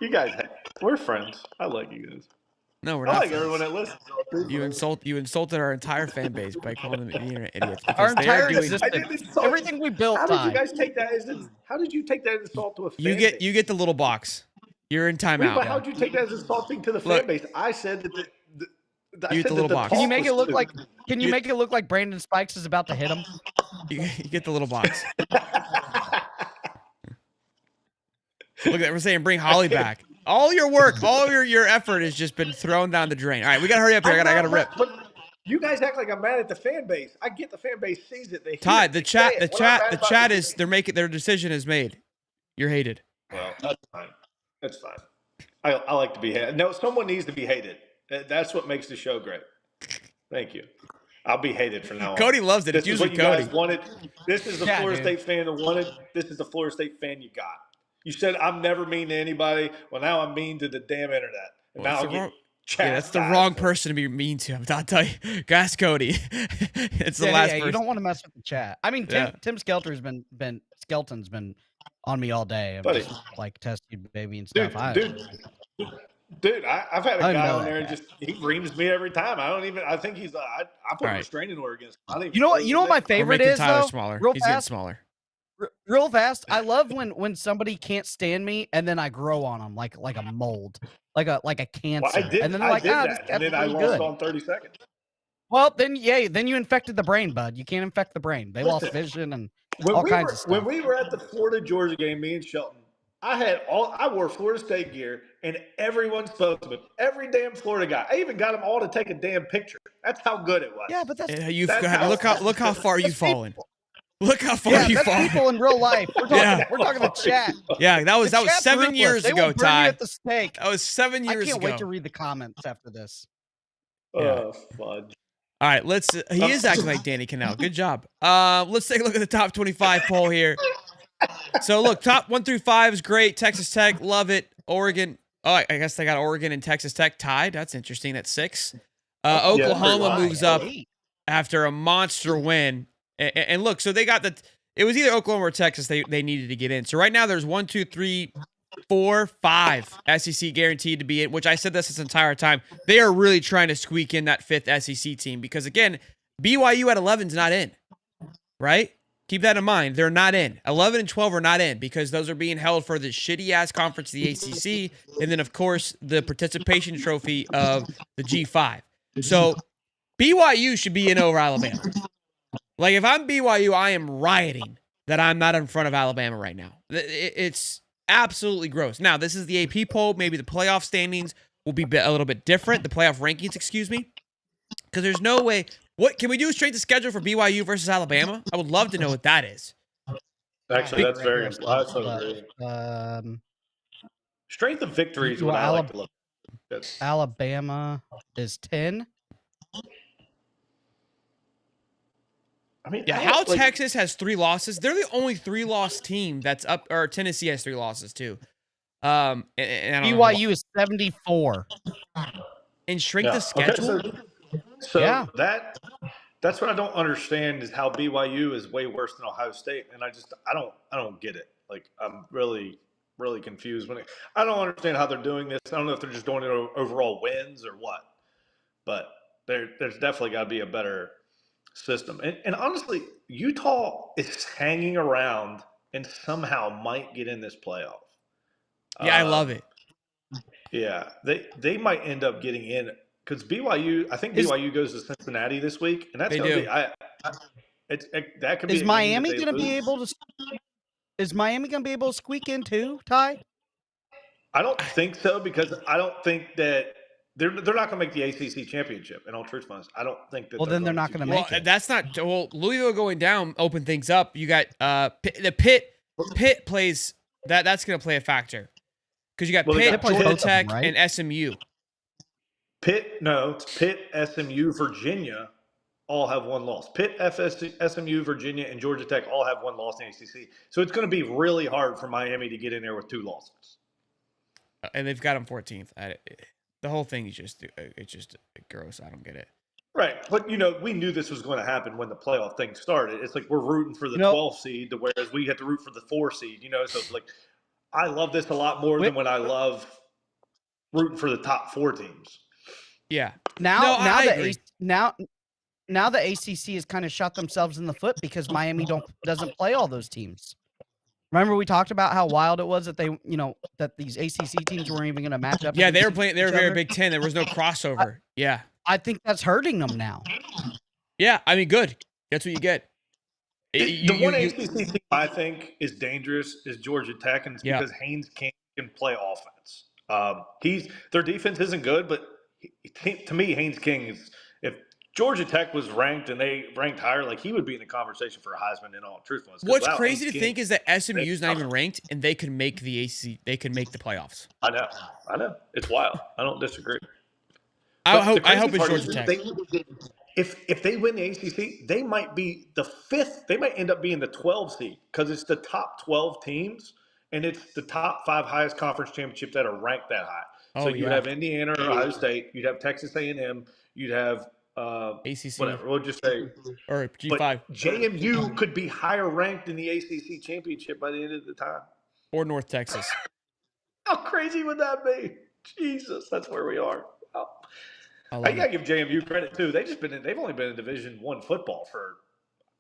S4: You guys, we're friends. I like you guys.
S2: No, we're
S4: I
S2: not.
S4: like
S2: friends.
S4: everyone that listens.
S2: You insulted our entire fan base by calling them the internet idiots.
S3: Our
S2: Because they are
S3: entire
S2: doing.
S4: I didn't
S3: existence.
S4: insult
S3: Everything we built,
S4: How did
S3: Ty.
S4: you guys take that as? How did you take that as insult to a fan base?
S2: You get the little box. You're in
S4: Wait,
S2: timeout.
S4: but how did you take that as insulting to the fan
S2: Look.
S4: base? I said that
S2: You get the little box.
S3: Can you make it look like? Can you make it look like Brandon Spikes is about to hit him?
S2: You get the little box. Look at that. We're saying bring Holly back. All your work, all your effort has just been thrown down the drain. All right, we gotta hurry up here. I gotta rip.
S4: But you guys act like I'm mad at the fan base. I get the fan base sees it. They hear
S2: Ty,
S4: it,
S2: the
S4: they say it. What I'm mad
S2: chat
S4: about
S2: is their decision is made. You're hated.
S4: Well, that's fine. That's fine. I like to be hated. No, someone needs to be hated. That's what makes the show great. Thank you. I'll be hated from now on.
S2: Cody loves it.
S4: This
S2: It's
S4: is
S2: usually
S4: what you guys
S2: Cody.
S4: wanted. This is the
S3: Yeah,
S4: Florida
S3: dude.
S4: State fan that wanted. This is the Florida State fan you got. You said I'm never mean to anybody. Well, now I'm mean to the damn internet. And
S2: Well,
S4: now
S2: that's
S4: I'll
S2: the
S4: get
S2: wrong- Yeah, that's the
S4: chastised.
S2: wrong person to be mean to. I'll tell you. Ask Cody. It's the last person.
S3: You don't want to mess with the chat. I mean, Tim Skelter's been Skelton's been on me all day. I'm
S4: Buddy.
S3: just like test tube baby and stuff.
S4: Dude, I've had a
S3: I
S4: guy
S3: know
S4: on there and
S3: that.
S4: just he reams me every time. I think he's I put a
S2: Right.
S4: restraining order against him. I think
S3: You know what my
S2: We're
S3: favorite
S2: making
S3: is
S2: Tyler
S3: though?
S2: smaller.
S3: Real
S2: He's getting
S3: fast.
S2: smaller.
S3: Real fast. I love when somebody can't stand me and then I grow on them like a mold, like a cancer.
S4: Well, I did,
S3: and then they're like,
S4: this
S3: this
S4: and then I
S3: pretty
S4: lost
S3: good.
S4: on 30 seconds.
S3: Well, then you infected the brain, bud. You can't infect the brain. They lost vision and all kinds of stuff.
S4: When we were at the Florida Georgia game, me and Shelton, I wore Florida State gear, and everyone spoke to me. Every damn Florida guy. I even got them all to take a damn picture. That's how good it was.
S3: Yeah, but that's
S2: Look how far you've fallen. Look how far
S3: yeah,
S2: you've
S3: that's
S2: fallen.
S3: people in real life. We're talking the chat.
S2: Yeah, that was
S3: The chat's
S2: 7
S3: ruthless.
S2: years
S3: They
S2: ago,
S3: will burn you
S2: Ty.
S3: at the stake.
S2: That was 7
S3: I
S2: years
S3: can't
S2: ago.
S3: wait to read the comments after this.
S4: Oh, fudge.
S2: All right, he is acting like Danny Cannell. Good job. Let's take a look at the top 25 poll here. So look, top 1 through 5 is great. Texas Tech, love it. Oregon. Oh, I guess they got Oregon and Texas Tech tied. That's interesting. That's 6. Oklahoma moves up after a monster win. And look, so they got it was either Oklahoma or Texas they needed to get in. So right now there's 1, 2, 3, 4, 5 SEC guaranteed to be in, which I said this entire time. They are really trying to squeak in that 5th SEC team because, again, BYU at 11 is not in, right? Keep that in mind. They're not in. 11 and 12 are not in because those are being held for the shitty-ass conference, the ACC, and then, of course, the participation trophy of the G5. So BYU should be in over Alabama. Like, if I'm BYU, I am rioting that I'm not in front of Alabama right now. It's absolutely gross. Now, this is the AP poll. Maybe the playoff standings will be a little bit different. The playoff rankings, excuse me. Because there's no way. What can we do? Straight to schedule for BYU versus Alabama? I would love to know what that is.
S4: Actually, that's very important. Strength of victory is what I like to look at.
S3: Alabama is 10.
S4: I mean,
S2: Yeah, how Texas has 3 losses. They're the only 3-loss team that's up, or Tennessee has 3 losses too. And I don't know
S3: BYU is 74.
S2: in strength of schedule.
S4: Okay, so that's what I don't understand is how BYU is way worse than Ohio State, and I don't get it. Like, I'm really confused I don't understand how they're doing this. I don't know if they're just doing it overall wins or what, but there's definitely got to be a better system. And honestly, Utah is hanging around and somehow might get in this playoff.
S2: Yeah, I love it.
S4: Yeah, they might end up getting in because BYU. I think BYU goes to Cincinnati this week, and that's
S2: They
S4: going to
S2: do.
S4: be. That could be.
S3: Is
S4: a game
S3: Miami
S4: that they
S3: going to be
S4: lose.
S3: able to? Is Miami going to be able to squeak in too, Ty?
S4: I don't think so because I don't think that they're not going to make the ACC championship. In all truthfulness, I don't think that.
S3: Well, then they're not going to
S2: Well,
S3: make it.
S2: that's not. Well, Louisville going down open things up. You got the Pitt plays that. That's going to play a factor because you got
S4: Well, they
S2: Pitt,
S4: got
S2: Georgia
S3: both of them,
S2: Tech,
S3: right?
S2: and SMU.
S4: It's Pitt, SMU, Virginia all have one loss. Pitt, SMU, Virginia, and Georgia Tech all have one loss in the ACC. So it's going to be really hard for Miami to get in there with 2 losses.
S2: And they've got them 14th. The whole thing is just gross. I don't get it.
S4: Right. But, we knew this was going to happen when the playoff thing started. It's like we're rooting for the 12th seed, whereas we had to root for the 4 seed, So it's like I love this a lot more than when I love rooting for the top 4 teams.
S2: Yeah.
S3: Now
S2: I
S3: the
S2: agree.
S3: now the ACC has kind of shot themselves in the foot because Miami doesn't play all those teams. Remember we talked about how wild it was that that these ACC teams weren't even going to match up.
S2: Yeah, they were playing. They were
S3: each
S2: very
S3: other?
S2: Big Ten. There was no crossover. Yeah.
S3: I think that's hurting them now.
S2: Yeah. I mean, good. That's what you get.
S4: The one ACC team I think is dangerous is Georgia Tech, and it's because Haynes King can play offense. Their defense isn't good, but to me, Haynes King is. If Georgia Tech was ranked and they ranked higher, like he would be in the conversation for a Heisman in all truthfulness.
S2: What's crazy to think is that SMU is not even ranked, and they could make the ACC. They could make the playoffs.
S4: I know. It's wild. I don't disagree.
S2: I hope it's Georgia Tech.
S4: If they win the ACC, they might be the 5th. They might end up being the 12 seed because it's the top 12 teams, and it's the top 5 highest conference championships that are ranked that high. So you'd have Indiana or Ohio State. You'd have Texas A&M. You'd have
S2: ACC.
S4: Whatever. We'll just say.
S2: Or G5.
S4: But JMU could be higher ranked in the ACC championship by the end of the time.
S2: Or North Texas.
S4: How crazy would that be? Jesus, that's where we are. Wow. I gotta give JMU credit too. They've only been in Division I football for,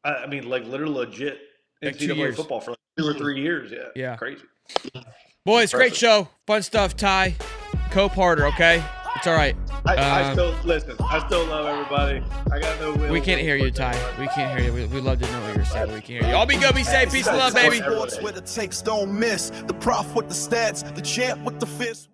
S4: literal legit NCAA football for 2 or 3 years. Yeah. Crazy.
S2: Boys, great show. Fun stuff, Ty. Co-parter, okay? It's all right.
S4: I still love everybody. I got no will.
S2: We can't hear you, Ty. We can't hear you. We love to know what you're saying. We can't hear you. All be good, be safe. Peace and love, baby.
S1: Sports where the takes don't miss. The prof with the stats, the champ with the fist.